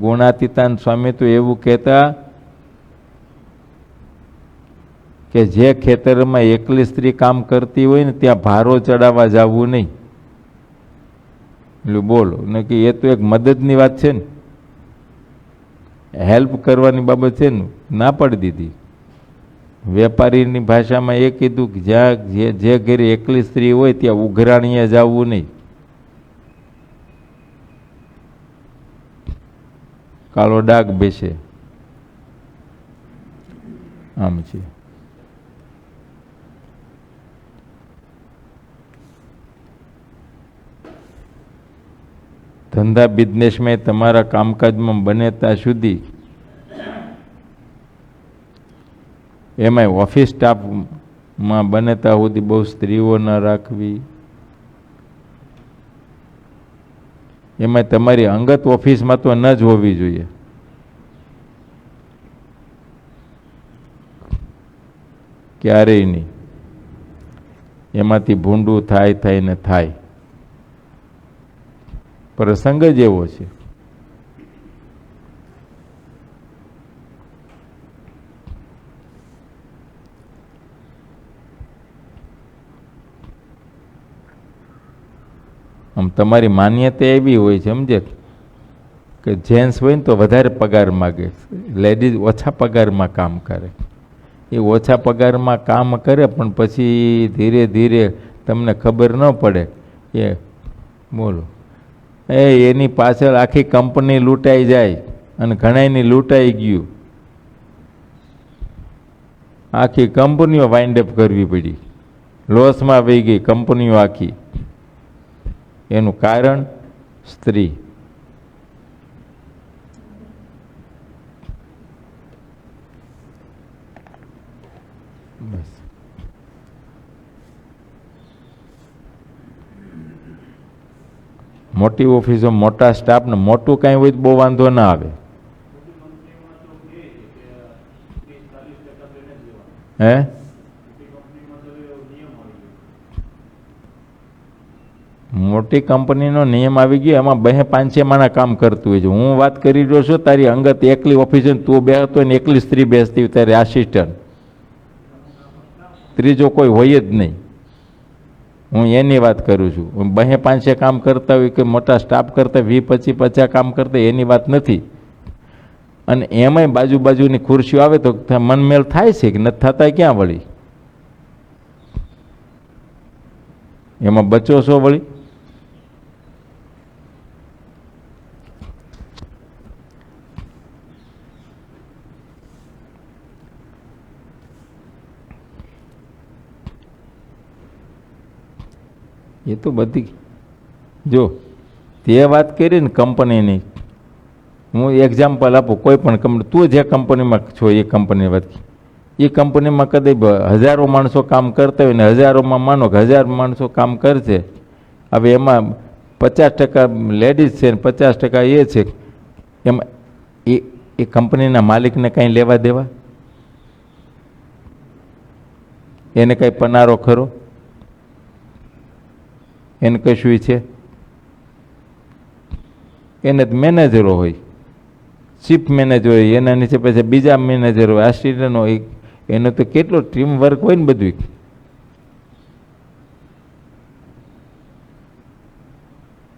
ગુણાતીતાન સ્વામી તો એવું કહેતા કે જે ખેતરમાં એકલી સ્ત્રી કામ કરતી હોય ને ત્યાં ભારો ચડાવવા જવું નહીં. એટલે બોલો ને કે એ તો એક મદદની વાત છે ને, હેલ્પ કરવાની બાબત છે ને, ના પાડી દીધી. વેપારીની ભાષામાં એ કીધું કે જ્યાં જે ઘરે એકલી સ્ત્રી હોય ત્યાં ઉઘરાણીએ જવું નહીં. કાળો ડાઘ બેસે આમ છે. ધંધા બિઝનેસમાં તમારા કામકાજમાં બને ત્યાં સુધી, એમાંય ઓફિસ સ્ટાફમાં બને ત્યાં સુધી બહુ સ્ત્રીઓ ન રાખવી. એમાં તમારી અંગત ઓફિસમાં તો ન જ હોવી જોઈએ. ક્યારેય નહીં. એમાંથી ભૂંડું થાય ને થાય. પ્રસંગ જ એવો છે. આમ તમારી માન્યતા એવી હોય છે સમજે કે જેન્ટ્સ હોય ને તો વધારે પગાર માગે, લેડીઝ ઓછા પગારમાં કામ કરે. એ ઓછા પગારમાં કામ કરે પણ પછી ધીરે ધીરે તમને ખબર ન પડે કે બોલો એની પાછળ આખી કંપની લૂંટાઈ જાય અને ઘણાની લૂંટાઈ ગયું. આખી કંપનીઓ વાઇન્ડ અપ કરવી પડી, લોસમાં વહી ગઈ કંપનીઓ આખી. એનું કારણ સ્ત્રી. બસ મોટી ઓફિસો, મોટા સ્ટાફ ને મોટું કાંઈ હોય તો બહુ વાંધો ના આવે. હે? મોટી કંપનીનો નિયમ આવી ગયો, એમાં 2-5 માણસ કામ કરતું હોય છે. હું વાત કરી રહ્યો છું તારી અંગત એકલી ઓફિસ, તું બેસતો હોય ને એકલી સ્ત્રી બેસતી હોય, તારી આસિસ્ટન્ટ, ત્રીજો કોઈ હોય જ નહીં. હું એની વાત કરું છું. 2-5 કામ કરતા હોય કે મોટા સ્ટાફ કરતા 20-25-50 કામ કરતા એની વાત નથી. અને એમાંય બાજુની ખુરશીઓ આવે તો મનમેલ થાય છે કે નથી થતા? ક્યાં વળી એમાં બચો છો વળી? એ તો બધી જો તે વાત કરી ને કંપનીની, હું એક્ઝામ્પલ આપું. કોઈ પણ કંપની, તું જે કંપનીમાં છો એ કંપની વાત, એ કંપનીમાં કદી 1000 માણસો કામ કરતા હોય ને 1000માં માનો કે 1000 માણસો કામ કરશે. હવે એમાં 50% લેડીઝ છે ને 50% એ છે. એમાં એ કંપનીના માલિકને કાંઈ લેવા દેવા? એને કાંઈ પનારો ખરો? એને કશું છે? એને જ મેનેજરો હોય, ચીફ મેનેજર હોય, એના નીચે પછી બીજા મેનેજર હોય, આસિસ્ટન્ટ હોય, એનો તો કેટલો ટીમ વર્ક હોય ને બધું.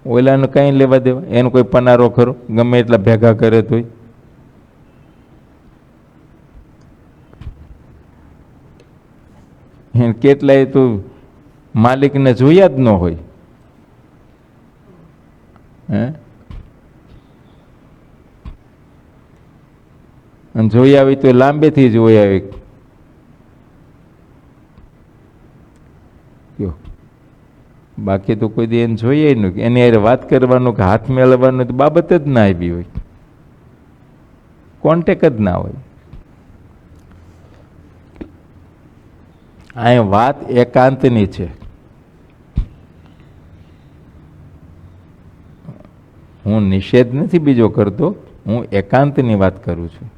ઓલાનું કંઈ લેવા દેવા, એનો કોઈ પનારો ખરો? ગમે એટલા ભેગા કરે તોય. એને કેટલાય તો માલિકને જોયા જ ન હોય. હે, અને જોઈ આવી તો લાંબેથી જોઈ આવી. બાકી તો કોઈ દી એને જોઈએ નહીં, એની યાર વાત કરવાનું કે હાથ મેળવવાનું તો બાબત જ ના આવી હોય, કોન્ટેક જ ના હોય. આ વાત એકાંતની છે. હું નિષેધ નથી બીજો કરતો, હું એકાંતની વાત કરું છું.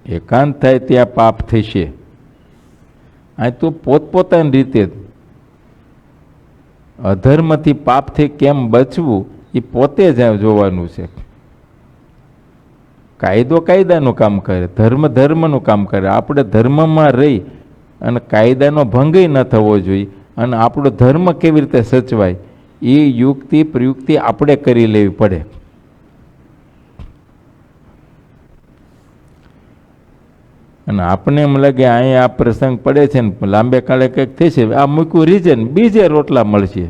એકાંત થાય ત્યાં પાપ થશે. આ તો પોતપોતાની રીતે અધર્મથી પાપથી કેમ બચવું એ પોતે જ જોવાનું છે. કાયદો કાયદાનું કામ કરે, ધર્મ ધર્મનું કામ કરે. આપણે ધર્મમાં રહી અને કાયદાનો ભંગ ન થવો જોઈએ, અને આપણો ધર્મ કેવી રીતે સચવાય એ યુક્તિ પ્રયુક્તિ આપણે કરી લેવી પડે. અને આપણે એમ લાગે અહીંયા આ પ્રસંગ પડે છે ને લાંબે કાળે કંઈક થશે, આ મૂક્યું રીઝન, બીજે રોટલા મળશે.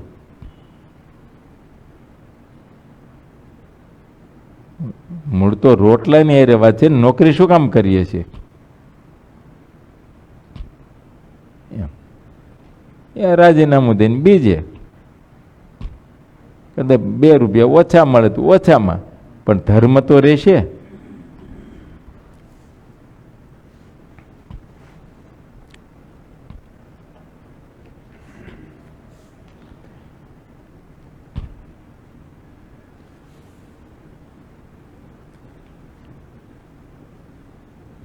મૂળ તો રોટલાની એ વાત છે, નોકરી શું કામ કરીએ છીએ? એ રાજીનામું દઈને બીજે કદાચ 2 રૂપિયા ઓછા મળે તો ઓછામાં, પણ ધર્મ તો રહેશે.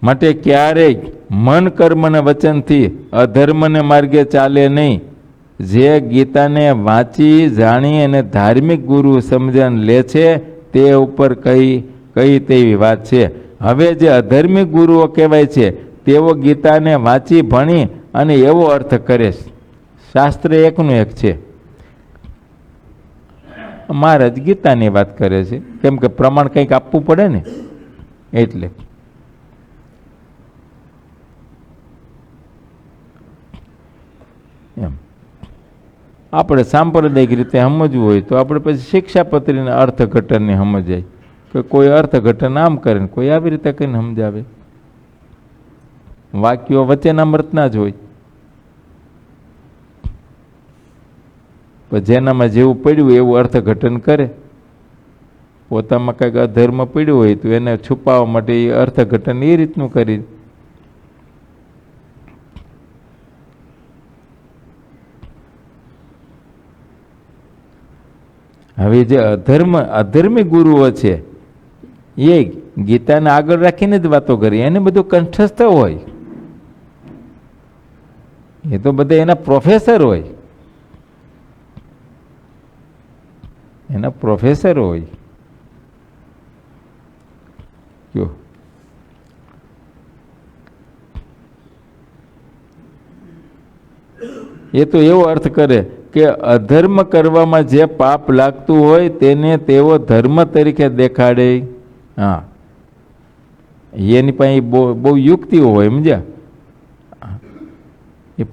માટે ક્યારેય મન કર્મ ને વચનથી અધર્મને માર્ગે ચાલે નહીં. જે ગીતાને વાંચી જાણી અને ધાર્મિક ગુરુ સમજણ લે છે તે ઉપર કઈ તેવી વાત છે. હવે જે અધર્મિક ગુરુઓ કહેવાય છે તેઓ ગીતાને વાંચી ભણી અને એવો અર્થ કરે છે. શાસ્ત્ર એકનું એક છે. મહારાજ ગીતાની વાત કરે છે, કેમ કે પ્રમાણ કંઈક આપવું પડે ને, એટલે. એમ આપણે સાંપ્રદાયિક રીતે સમજવું હોય તો આપણે પછી શિક્ષાપત્રીના અર્થઘટનને સમજાય કે કોઈ અર્થઘટન આમ કરે ને કોઈ આવી રીતે કહીને સમજાવે. વાક્યો વચ્ચેના મૃતના જ હોય, પણ જેનામાં જેવું પડ્યું એવું અર્થઘટન કરે. પોતામાં કંઈક અધર્મ પડ્યું હોય તો એને છુપાવવા માટે એ અર્થઘટન એ રીતનું કરી. હવે જે અધર્મી ગુરુઓ છે એ ગીતાને આગળ રાખીને જ વાતો કરી, એને બધું કંઠસ્થ હોય, એ તો બધા એના પ્રોફેસર હોય, એના પ્રોફેસર હોય. કયો એ તો એવો અર્થ કરે કે અધર્મ કરવામાં જે પાપ લાગતું હોય તેને તેઓ ધર્મ તરીકે દેખાડે. હા, એની પાસે બહુ યુક્તિઓ હોય, સમજ્યા? એ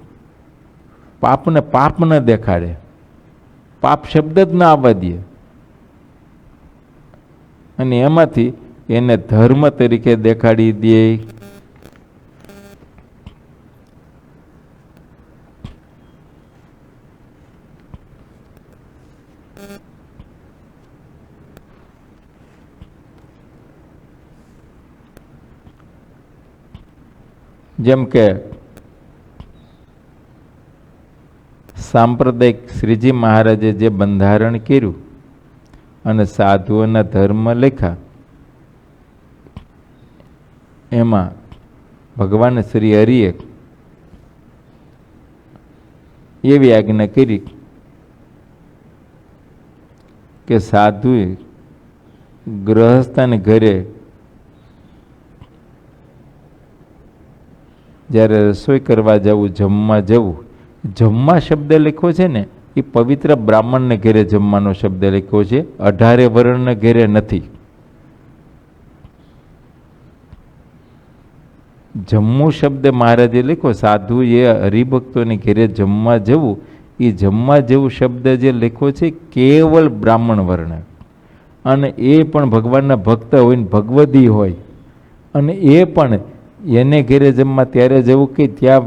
પાપને પાપ ન દેખાડે, પાપ શબ્દ જ ના આવવા દે, અને એમાંથી એને ધર્મ તરીકે દેખાડી દે. જેમ કે સાંપ્રદાયિક શ્રીજી મહારાજે જે બંધારણ કર્યું અને સાધુઓના ધર્મ લખ્યા, એમાં ભગવાન શ્રી હરિએ એવી આજ્ઞા કરી કે સાધુએ ગ્રહસ્થાને ઘરે જ્યારે રસોઈ કરવા જવું, જમવા જવું, જમવા શબ્દ લખ્યો છે ને એ પવિત્ર બ્રાહ્મણને ઘેરે જમવાનો શબ્દ લખ્યો છે, 18 વર્ણને ઘેરે નથી. જમવું શબ્દ મહારાજે લખ્યો, સાધુ એ હરિભક્તોને ઘેરે જમવા જવું, એ જમવા જેવું શબ્દ જે લખ્યો છે કેવલ બ્રાહ્મણ વર્ણ, અને એ પણ ભગવાનના ભક્ત હોય ને ભગવદી હોય, અને એ પણ એને ઘેરે જમવા ત્યારે જવું કે ત્યાં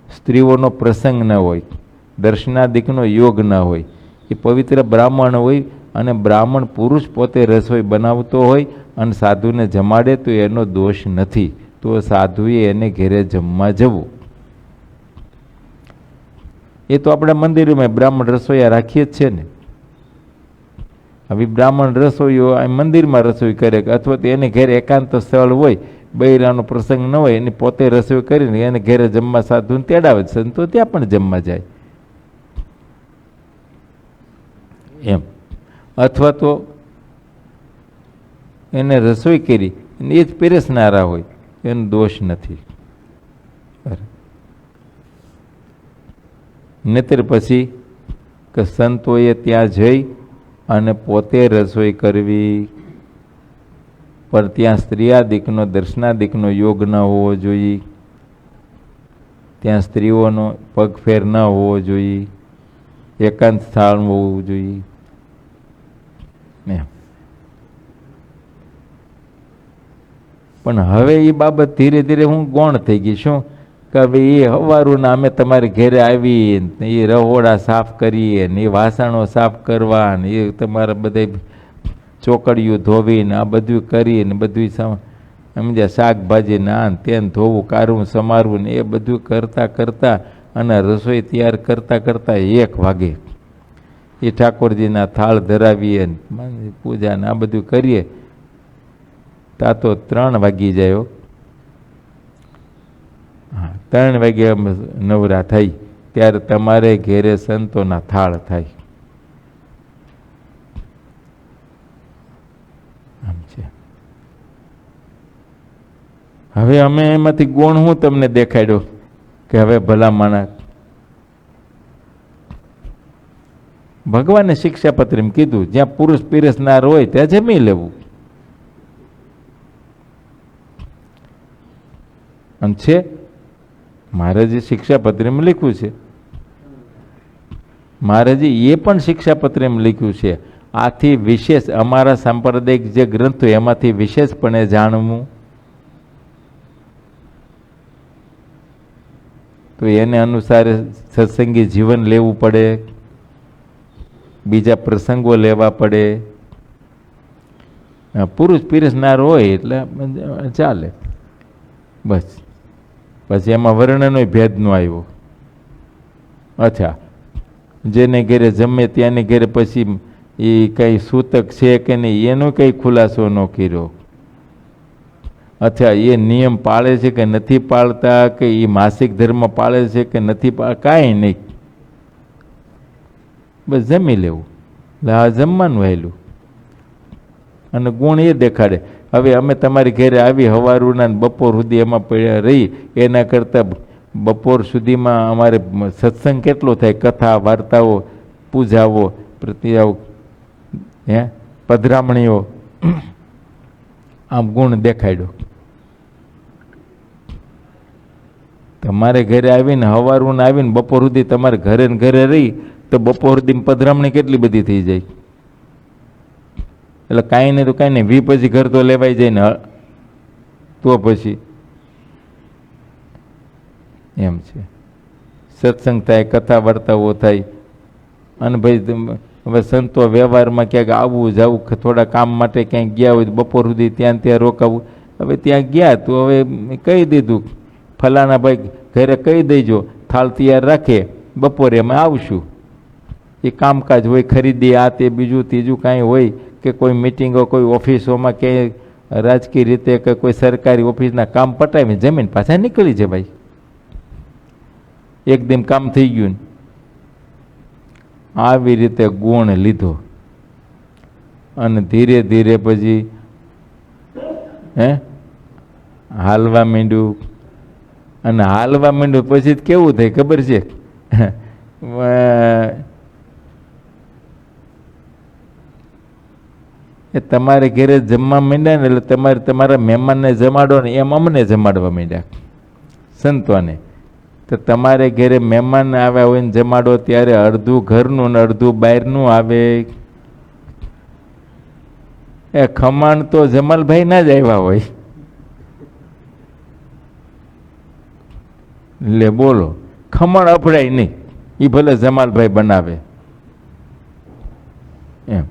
સ્ત્રીઓનો પ્રસંગ ન હોય, દર્શનાદિકનો યોગ ન હોય, એ પવિત્ર બ્રાહ્મણ હોય, અને બ્રાહ્મણ પુરુષ પોતે રસોઈ બનાવતો હોય અને સાધુને જમાડે તો એનો દોષ નથી, તો સાધુએ એને ઘેરે જમવા જવું. એ તો આપણા મંદિરમાં બ્રાહ્મણ રસોઈયા રાખીએ જ છે ને. હવે બ્રાહ્મણ રસોઈયો મંદિરમાં રસોઈ કરે, અથવા તો એને ઘેરે એકાંત સ્થળ હોય, બૈરાનો પ્રસંગ ન હોય, એને પોતે રસોઈ કરીને એને ઘેરે જમવા સાધુને તેડાવે છે, તો ત્યાં પણ જમવા જાય એમ. અથવા તો એને રસોઈ કરી એ જ પીરસનારા હોય, એનો દોષ નથી. નહીતર પછી કે સંતોએ ત્યાં જઈ અને પોતે રસોઈ કરવી, પણ ત્યાં સ્ત્રીયાદિકનો દર્શનાદિકનો યોગ ન હોવો જોઈએ, ત્યાં સ્ત્રીઓનો પગફેર ન હોવો જોઈએ, એકાંત સ્થળ હોવું જોઈએ. પણ હવે એ બાબત ધીરે ધીરે હું ગૌણ થઈ ગઈ. શું કે હવે એ હવારું ના અમે તમારે ઘેરે આવી, એ રહોડા સાફ કરીએ ને, એ વાસણો સાફ કરવા ને, એ તમારા બધા ચોકડીયું ધોવીને આ બધું કરીને, બધું સમજ્યા શાકભાજી ના તેને ધોવું, કાઢવું, સમારવું ને એ બધું કરતાં કરતાં અને રસોઈ તૈયાર કરતાં કરતાં 1 વાગે. એ ઠાકોરજીના થાળ ધરાવીએ, પૂજા ને આ બધું કરીએ, ત્યાં તો 3 વાગી જાય. હા, 3 વાગે નવરા થઈ ત્યારે તમારે ઘેરે સંતોના થાળ થાય. આમ છે. હવે અમે એમાંથી ગુણ હું તમને દેખાડ્યો કે હવે ભલા માણસ ભગવાને શિક્ષાપત્રીમાં કીધું જ્યાં પુરુષ પીરસનાર હોય ત્યાં જમી લેવું. અને છે મહારાજે શિક્ષાપત્રીમાં લખ્યું છે, મહારાજે એ પણ શિક્ષાપત્રીમાં લખ્યું છે, આથી વિશેષ અમારા સાંપ્રદાયિક જે ગ્રંથો એમાંથી વિશેષપણે જાણવું, તો એને અનુસાર સત્સંગી જીવન લેવું પડે, બીજા પ્રસંગો લેવા પડે. પુરુષ પીરસનાર હોય એટલે ચાલે બસ. પછી એમાં વર્ણનો ભેદ ન આવ્યો. અચ્છા, જેને ઘેરે જમે ત્યાંને ઘેરે પછી એ કંઈ સૂતક છે કે નહીં એનો કંઈ ખુલાસો ન કર્યો. અચ્છા, એ નિયમ પાળે છે કે નથી પાળતા, કે એ માસિક ધર્મ પાળે છે કે નથી પાળતા, કાંઈ નહીં. બસ જમી લેવું, આ જમવાનું આવેલું. અને ગુણ એ દેખાડે. હવે અમે તમારી ઘરે આવી હવારુના બપોર સુધી એમાં પડ્યા રહી, એના કરતાં બપોર સુધીમાં અમારે સત્સંગ કેટલો થાય, કથા વાર્તાઓ, પૂજાઓ, પ્રતિયાઓ, પધરામણીઓ, આમ ગુણ દેખાડ્યો. તમારે ઘરે આવીને હવારું આવીને બપોર સુધી તમારે ઘરે ને ઘરે રહી તો બપોર સુધી પધરામણી કેટલી બધી થઈ જાય. એટલે કાંઈ નહીં તો કાંઈ નહીં, 20 પછી ઘર તો લેવાઈ જાય ને, તો પછી એમ છે. સત્સંગ થાય, કથા વાર્તાઓ થાય. અને ભાઈ હવે સંતો વ્યવહારમાં ક્યાંક આવવું જવું, થોડા કામ માટે ક્યાંક ગયા હોય તો બપોર સુધી ત્યાં રોકાવું. હવે ત્યાં ગયા તો હવે કહી દીધું ફલાણા ભાઈ ઘરે કહી દેજો, થાળ તૈયાર રાખે, બપોરે અમે આવશું. એ કામકાજ હોય, ખરીદી આ તે બીજું ત્રીજું કાંઈ હોય, કે કોઈ મિટિંગો, કોઈ ઓફિસોમાં ક્યાંય રાજકીય રીતે કે કોઈ સરકારી ઓફિસના કામ પટાવીને જમીન પાછા નીકળી જાય. ભાઈ એકદમ કામ થઈ ગયું આવી રીતે ગુણ લીધો અને ધીરે ધીરે પછી હાલવા માંડ્યું. અને હાલવા માંડ્યું પછી કેવું થાય ખબર છે? એ તમારે ઘરે જમવા માંડ્યા ને એટલે તમારે તમારા મહેમાનને જમાડો ને એમ અમને જમાડવા માંડ્યા સંતોને. તો તમારે ઘરે મહેમાન આવ્યા હોય ને જમાડો ત્યારે અડધું ઘરનું ને અડધું બહારનું આવે. એ ખમણ તો જમાલભાઈ ના જ આવ્યા હોય. લે બોલો, ખમણ અફડાય નહીં, એ ભલે જમાલભાઈ બનાવે એમ.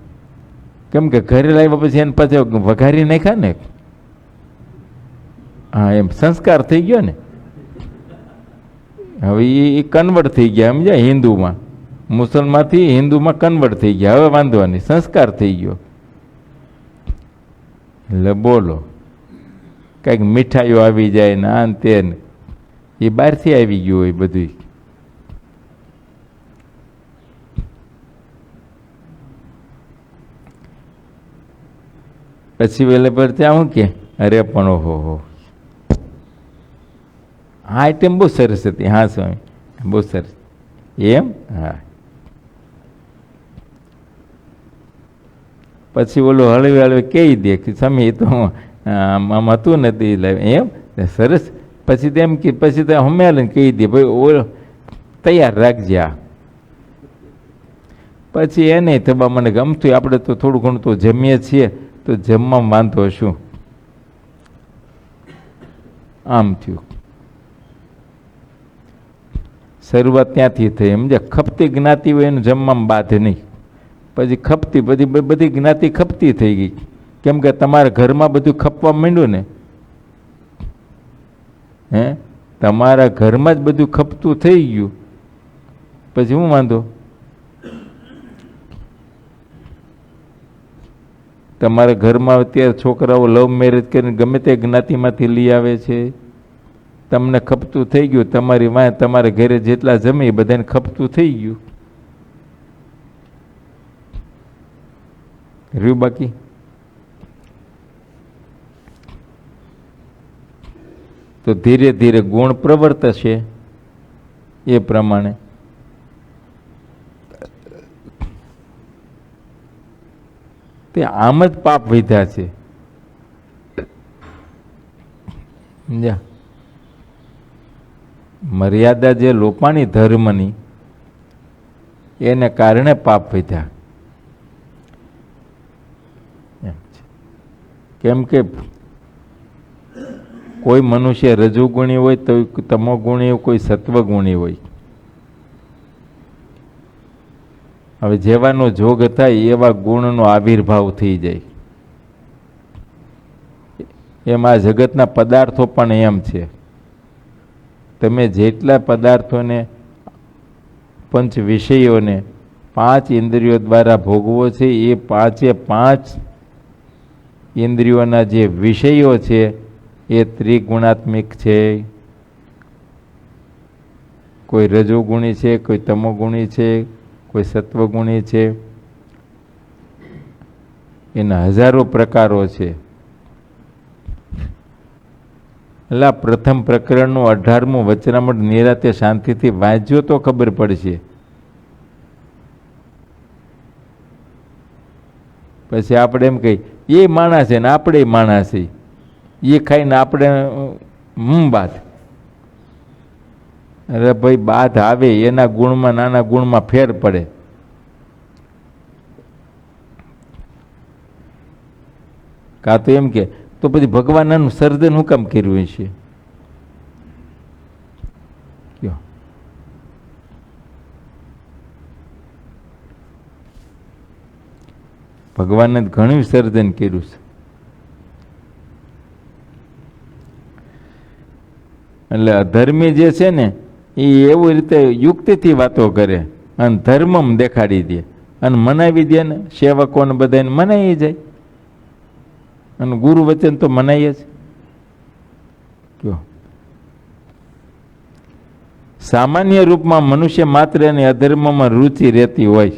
કેમ કે ઘરે લાવ્યા પછી એને પાછા વઘારી નાખ્યા ને. હા, એમ સંસ્કાર થઈ ગયો ને. હવે એ કન્વર્ટ થઈ ગયા સમજ્યા, હિન્દુમાં, મુસલમાનથી હિન્દુમાં કન્વર્ટ થઈ ગયા. હવે વાંધો નહીં, સંસ્કાર થઈ ગયો. એટલે બોલો, કંઈક મીઠાઈઓ આવી જાય ને આ તે ને, એ બહારથી આવી ગયું હોય બધું. પછી વેલે પર ત્યાં હું કે અરે પણ ઓહો, આ આઈટમ બહુ સરસ હતી. હા સ્વામી, બહુ સરસ. એમ? હા. પછી ઓલો હળવે હળવે કહી દે કે સ્વામી એ તો આમ હતું નથી. એમ સરસ. પછી તેમ કે પછી તો હમેલ કહી દે ભાઈ ઓલો તૈયાર રાખજે આ. પછી એને થવા મને ગમતું, આપણે તો થોડું ઘણું તો જમીએ છીએ તો જમવામાં વાંધો શું. આમ થયું. શરૂઆત ત્યાંથી થઈ સમજે. ખપતી જ્ઞાતિ હોય એનું જમવામાં બાધ નહીં. પછી ખપતી બધી જ્ઞાતિ ખપતી થઈ ગઈ. કેમ કે તમારા ઘરમાં બધું ખપવા માંડ્યું ને. તમારા ઘરમાં જ બધું ખપતું થઈ ગયું પછી હું વાંધો. તમારા ઘરમાં અત્યારે છોકરાઓ લવ મેરેજ કરીને ગમે તે જ્ઞાતિમાંથી લઈ આવે છે. તમને ખપતું થઈ ગયું. તમારી વાંહે તમારા ઘરે જેટલા જમે એ બધાને ખપતું થઈ ગયું. રહ્યું બાકી? તો ધીરે ધીરે ગુણ પ્રવર્તશે એ પ્રમાણે. તે આમ જ પાપ વધ્યા છે. સમજ્યા? મર્યાદા જે લોપાણી ધર્મની એને કારણે પાપ વધ્યા. કેમ કે કોઈ મનુષ્ય રજોગુણી હોય તો તમોગુણી હોય, કોઈ સત્વગુણી હોય. હવે જેવાનો જોગ થાય એવા ગુણનો આવિર્ભાવ થઈ જાય. એમ આ જગતના પદાર્થો પણ એમ છે. તમે જેટલા પદાર્થોને પંચ વિષયોને 5 ઇન્દ્રિયો દ્વારા ભોગવો છે એ 5 ઇન્દ્રિયોના જે વિષયો છે એ ત્રિગુણાત્મિક છે. કોઈ રજોગુણી છે, કોઈ તમોગુણી છે, કોઈ સત્વગુણી છે. એના હજારો પ્રકારો છે. એટલે પ્રથમ પ્રકરણનું 18મું વચનામૃત નિરાતે શાંતિથી વાંચ્યો તો ખબર પડશે. પછી આપણે એમ કહી એ માણસ છે ને આપણે માણસ છે, એ ખાઈને આપણે બાદ. અરે ભાઈ, બાદ આવે એના ગુણમાં નાના ગુણમાં ફેર પડે. કાં તો એમ કે તો પછી ભગવાનનું સર્જન હું કામ કર્યું છે? કયો ભગવાને ઘણું સર્જન કર્યું છે. એટલે અધર્મી જે છે ને એ એવી રીતે યુક્તિથી વાતો કરે અને ધર્મમ દેખાડી દે અને મનાવી દે ને. સેવકોને બધાને મનાવી જાય અને ગુરુ વચન તો મનાય જ. કયો સામાન્ય રૂપમાં મનુષ્ય માત્ર અને અધર્મમાં રુચિ રહેતી હોય.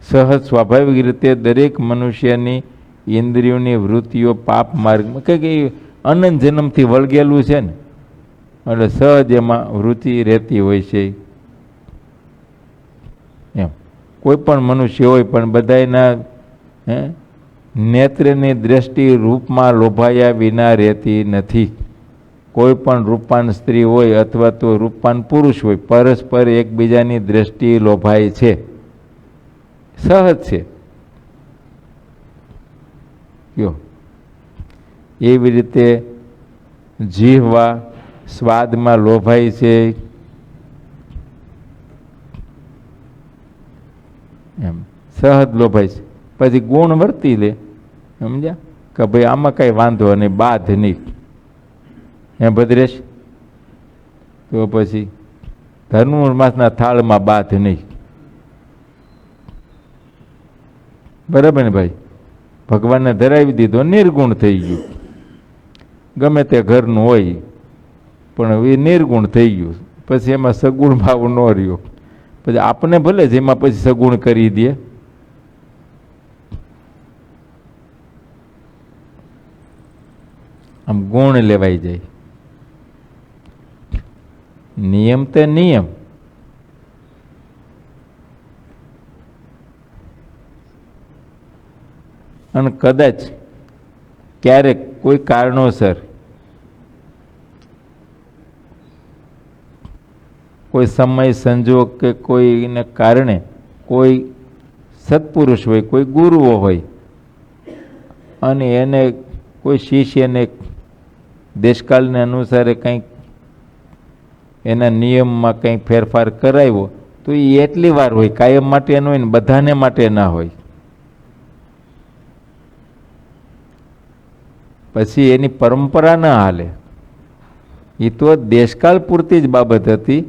સહજ સ્વાભાવિક રીતે દરેક મનુષ્યની ઇન્દ્રિયોની વૃત્તિઓ પાપ માર્ગમાં કે અનંત જન્મથી વળગેલું છે ને, એટલે સહજ એમાં વૃત્તિ રહેતી હોય છે. એમ કોઈ પણ મનુષ્ય હોય પણ બધાયના નેત્રની દ્રષ્ટિ રૂપમાં લોભાયા વિના રહેતી નથી. કોઈ પણ રૂપાન સ્ત્રી હોય અથવા તો રૂપાન પુરુષ હોય, પરસ્પર એકબીજાની દ્રષ્ટિ લોભાય છે, સહજ છે. કયો એવી રીતે જીહવા સ્વાદમાં લોભાય છે. એમ સહજ લોભાય છે. પછી ગુણ વર્તી લે, સમજ્યા કે ભાઈ આમાં કઈ વાંધો નહીં, બાધ નહીં. એમ ભદ્રેશ, તો પછી ધનુર્માસના થાળમાં બાધ નહીં. બરાબર ને ભાઈ? ભગવાનને ધરાવી દીધો, નિર્ગુણ થઈ ગયું. ગમે તે ઘરનું હોય પણ એ નિર્ગુણ થઈ ગયું. પછી એમાં સગુણ ભાવ ન રહ્યો. પછી આપણે ભલે જેમાં પછી સગુણ કરી દે, આમ ગુણ લેવાઈ જાય. નિયમ તે નિયમ. અને કદાચ ક્યારેક કોઈ કારણોસર કોઈ સમય સંજોગ કે કોઈને કારણે કોઈ સત્પુરુષ હોય, કોઈ ગુરુઓ હોય, અને એને કોઈ શિષ્યને દેશકાળને અનુસારે કંઈક એના નિયમમાં કંઈક ફેરફાર કરાવ્યો, તો એ એટલી વાર હોય, કાયમ માટે ન હોય ને બધાને માટે ના હોય. પછી એની પરંપરા ના હાલે. એ તો દેશકાળ પૂરતી જ બાબત હતી,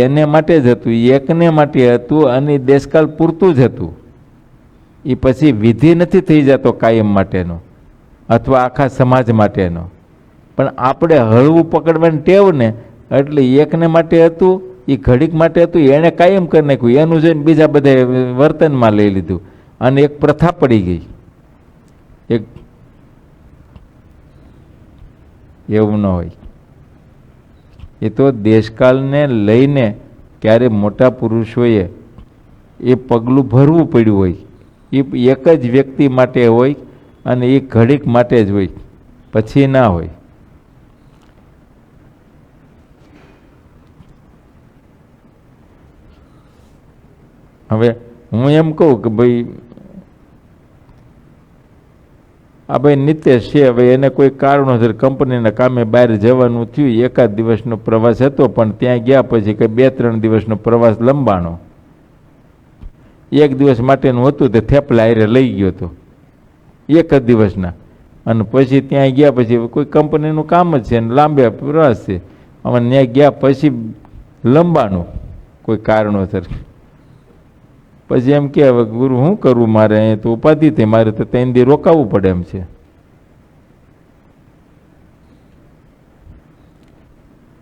એને માટે જ હતું, એકને માટે હતું અને દેશકાળ પૂરતું જ હતું. એ પછી વિધિ નથી થઈ જતો કાયમ માટેનો અથવા આખા સમાજ માટેનો. પણ આપણે હળવું પકડવાની ટેવ ને, એટલે એકને માટે હતું, એ ઘડીક માટે હતું, એણે કાયમ કરી નાખ્યું. એનું જોઈને બીજા બધા વર્તનમાં લઈ લીધું અને એક પ્રથા પડી ગઈ. એક એવું ન હોય. એ તો દેશકાળને લઈને ક્યારે મોટા પુરુષોએ એ પગલું ભરવું પડ્યું હોય. એ એક જ વ્યક્તિ માટે હોય અને એ ઘડીક માટે જ હોય, પછી ના હોય. હવે હું એમ કહું કે ભાઈ આ ભાઈ નિતેશ છે, હવે એને કોઈ કારણોસર કંપનીના કામે બહાર જવાનું થયું, એકાદ દિવસનો પ્રવાસ હતો, પણ ત્યાં ગયા પછી કે 2-3 દિવસનો પ્રવાસ લંબાણો. એક દિવસ માટેનું હતું તે થેપલા હારે લઈ ગયો હતો, એક જ દિવસના. અને પછી ત્યાં ગયા પછી કોઈ કંપનીનું કામ જ છે ને લાંબે પ્રવાસ છે, અમે ત્યાં ગયા પછી લંબાણું કોઈ કારણોસર. પછી એમ કે હવે ગુરુ શું કરવું મારે, અહીંયા તો ઉપાધિ થઈ, મારે તો 3 દી રોકાવું પડે એમ છે.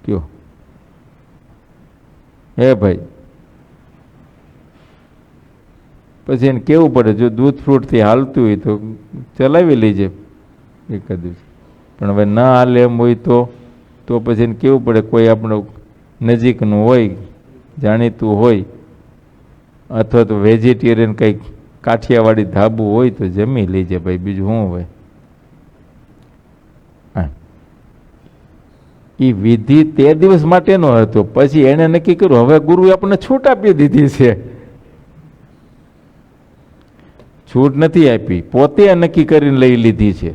કયો હે ભાઈ? પછી એને કેવું પડે, જો દૂધ ફ્રૂટથી હાલતું હોય તો ચલાવી લેજે એક દિવસ, પણ હવે ના હાલે એમ હોય તો પછી એને કેવું પડે, કોઈ આપણું નજીકનું હોય, જાણીતું હોય, અથવા તો વેજીટેરિયન કંઈક કાઠિયાવાડી ધાબુ હોય તો જમી લેજે ભાઈ, બીજું શું હોય. એ વિધિ તે દિવસ માટેનો હતો. પછી એને નક્કી કર્યું હવે ગુરુએ આપણને છૂટ આપી દીધી છે. છૂટ નથી આપી, પોતે નક્કી કરીને લઈ લીધી છે.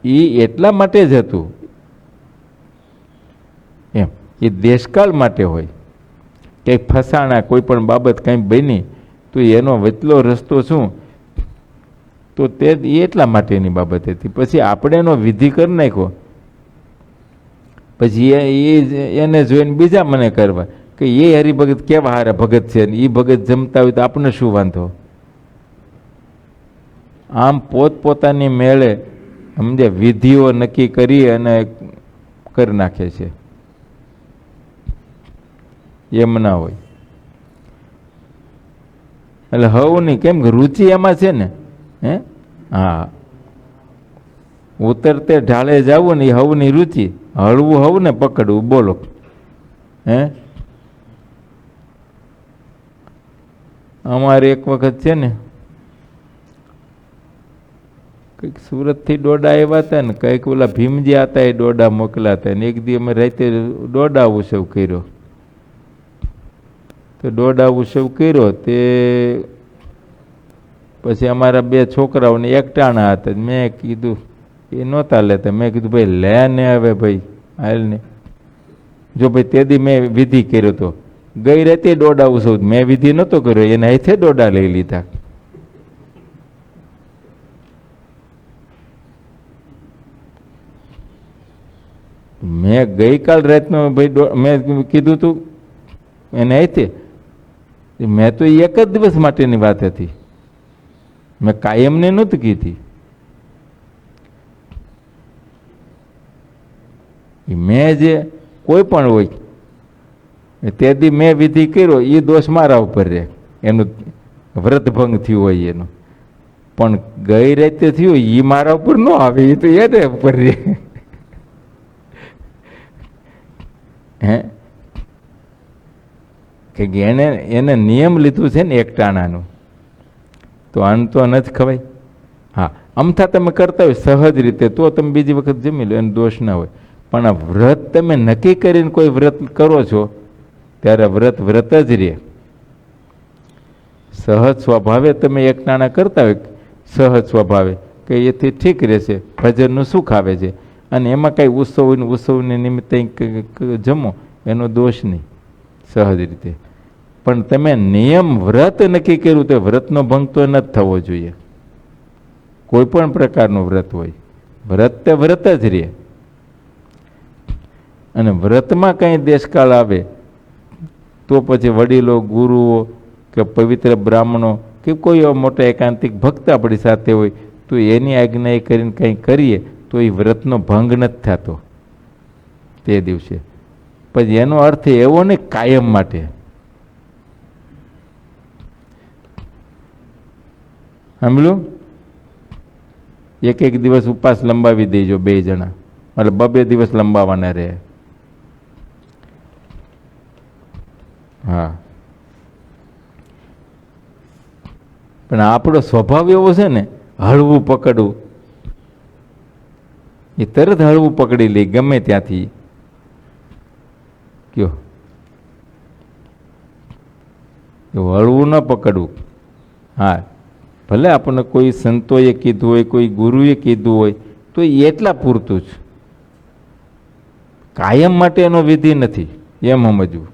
એ એટલા માટે જ હતું એમ. એ દેશકાળ માટે હોય. કંઈક ફસાણા, કોઈ પણ બાબત કંઈ બની તો એનો વચલો રસ્તો શું, તો તે એટલા માટેની બાબત હતી. પછી આપણે એનો વિધિ કરી નાખ્યો, પછી એને જોઈને બીજા મને કરવા કે એ હરિભગત કેવા હારા ભગત છે, ને એ ભગત જમતા હોય તો આપણે શું વાંધો. આમ પોતપોતાની મેળે સમજે વિધિઓ નક્કી કરી અને કરી નાખે છે, એમ ના હોય. એટલે હવની કેમ કે રુચિ એમાં છે ને. હા, ઉતરતે ઢાળે જવું ને એ હવની રુચિ. હળવું હવ ને પકડવું. બોલો. અમારે એક વખત છે ને કંઈક સુરતથી ડોડા આવ્યા હતા ને, કંઈક ઓલા ભીમજી હતા એ ડોડા મોકલ્યા હતા ને, એક દી અમે રાતે ડોડા ઉત્સવ કર્યો. તો ડોડા ઉત્સવ કર્યો તે પછી અમારા બે છોકરાઓને એકટાણા હતા. મેં કીધું એ નહોતા લેતા. મેં કીધું ભાઈ લે ને હવે ભાઈ હાલ ને. જો ભાઈ તે દી મેં વિધિ કર્યો તો, ગઈ રાતે ડોડા ઉત્સવ મેં વિધિ નહોતો કર્યો, એને હાથે ડોડા લઈ લીધા. મેં ગઈકાલ રાતનો ભાઈ મેં કીધું તું એને હાથે. મેં તો એક જ દિવસ માટેની વાત હતી, મેં કાયમને નહોતી કીધી. મેં જે કોઈ પણ હોય તેથી મેં વિધિ કર્યો એ દોષ મારા ઉપર રહે, એનું વ્રતભંગ થયું હોય એનું. પણ ગઈ રાતે થયું એ મારા ઉપર ન આવે, એ તો એને ઉપર રહે. કે એને નિયમ લીધું છે ને એકટાણાનું, તો આનું તો ન જ ખવાય. હા, અમથા તમે કરતા હોય સહજ રીતે તો તમે બીજી વખત જમી લો, એનો દોષ ના હોય. પણ આ વ્રત તમે નક્કી કરીને કોઈ વ્રત કરો છો ત્યારે વ્રત વ્રત જ રહે. સહજ સ્વભાવે તમે એકટાણા કરતા હોય, સહજ સ્વભાવે કે એથી ઠીક રહેશે, ભજનનું સુખ આવે છે, અને એમાં કાંઈ ઉત્સવને નિમિત્તે જમો એનો દોષ નહીં, સહજ રીતે. પણ તમે નિયમ વ્રત નક્કી કર્યું તો વ્રતનો ભંગ તો ન જ થવો જોઈએ. કોઈ પણ પ્રકારનું વ્રત હોય, વ્રત તે વ્રત જ રહે. અને વ્રતમાં કંઈ દેશકાળ આવે તો પછી વડીલો, ગુરુઓ કે પવિત્ર બ્રાહ્મણો કે કોઈ મોટા એકાંતિક ભક્ત આપણી સાથે હોય તો એની આજ્ઞા એ કરીને કંઈ કરીએ તો એ વ્રતનો ભંગ નથી થતો તે દિવસે. પછી એનો અર્થ એવો ને કાયમ માટે. સાંભળ્યું? એક એક દિવસ ઉપવાસ લંબાવી દેજો બે જણા, એટલે બબે દિવસ લંબાવાના રહે. હા, પણ આપણો સ્વભાવ એવો છે ને હળવું પકડવું, એ તરત હળવું પકડી લે ગમે ત્યાંથી. કયો હળવું ન પકડવું. હા, ભલે આપણને કોઈ સંતોએ કીધું હોય, કોઈ ગુરુએ કીધું હોય તો એટલા પૂરતું જ, કાયમ માટે એનો વિધિ નથી એમ સમજવું.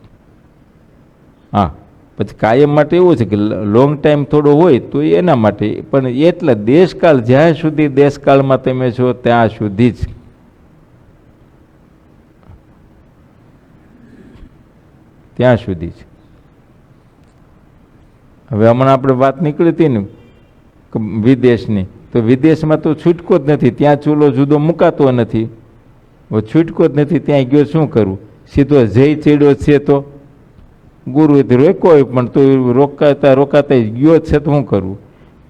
હા, પછી કાયમ માટે એવું છે કે લોંગ ટાઈમ થોડો હોય તો એના માટે, પણ એટલા દેશકાળ, જ્યાં સુધી દેશકાળમાં તમે છો ત્યાં સુધી જ. ત્યાં સુધી જ. હવે હમણાં આપણે વાત નીકળી હતી ને વિદેશની, તો વિદેશમાં તો છૂટકો જ નથી, ત્યાં ચૂલો જુદો મુકાતો નથી, છૂટકો જ નથી. ત્યાં ગયો શું કરવું, સીધો જઈ ચડ્યો છે તો ગુરુ રોક્યો પણ તો રોકાતા ગયો જ છે તો શું કરવું?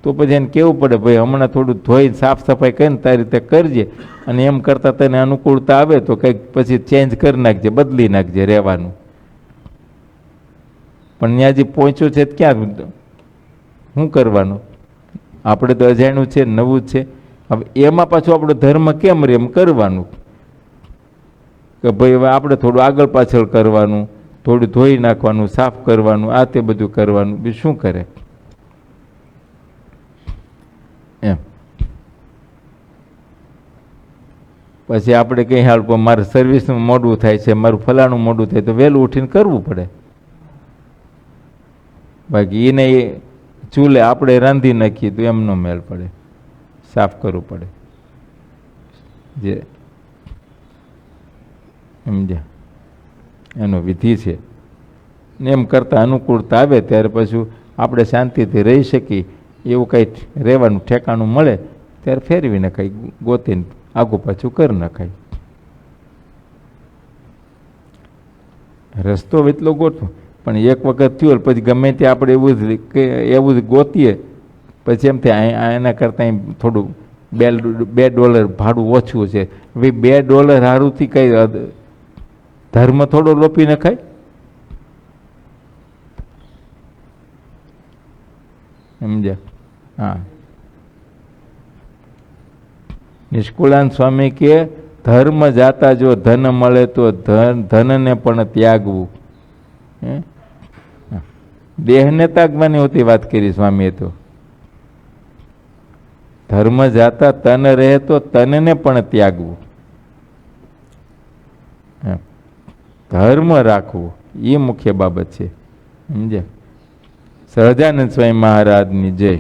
તો પછી એને કહેવું પડે ભાઈ હમણાં થોડું ધોઈ સાફ સફાઈ કરીને તારી રીતે કરજે, અને એમ કરતાં તને અનુકૂળતા આવે તો કંઈક પછી ચેન્જ કરી નાખજે, બદલી નાખજે રહેવાનું. પણ ત્યાં હજી પહોંચ્યો છે ક્યાં શું કરવાનું? આપણે તો અજાણ્યું છે, નવું જ છે. હવે એમાં પાછું આપણો ધર્મ કેમ રહે એમ કરવાનું કે ભાઈ હવે આપણે થોડું આગળ પાછળ કરવાનું, થોડું ધોઈ નાખવાનું, સાફ કરવાનું, આ તે બધું કરવાનું, બીજું શું કરે એમ. પછી આપણે કંઈ હાલ મારે સર્વિસનું મોડું થાય છે, મારું ફલાણું મોડું થાય તો વહેલું ઉઠીને કરવું પડે. બાકી એને ચૂલે આપણે રાંધી નાખીએ તો એમનો મેળ પડે, સાફ કરવું પડે. જે સમજ્યા એનો વિધિ છે ને, એમ કરતાં અનુકૂળતા આવે ત્યારે પછી આપણે શાંતિથી રહી શકીએ એવું કંઈ રહેવાનું ઠેકાણું મળે ત્યારે ફેરવી નખાય, ગોતીને આગું પાછું કરી નખાય. રસ્તો એટલો ગોઠવો, પણ એક વખત થયું પછી ગમે તે આપણે એવું જ ગોતીએ પછી એમ થાય એના કરતાં થોડું $2 ભાડું ઓછું છે, ભાઈ $2 સારુંથી કઈ ધર્મ થોડો લોપી નખાય. સમજ્યા? હા. નિષ્કુળાન સ્વામી કે ધર્મ જાતા જો ધન મળે તો ધનને પણ ત્યાગવું. દેહને ત્યાગવાની હોતી વાત કરી સ્વામીએ તો. ધર્મ જાતા તન રહે તો તનને પણ ત્યાગવું. ધર્મ રાખવું એ મુખ્ય બાબત છે. સમજ્યા? સહજાનંદ સ્વામી મહારાજની જય.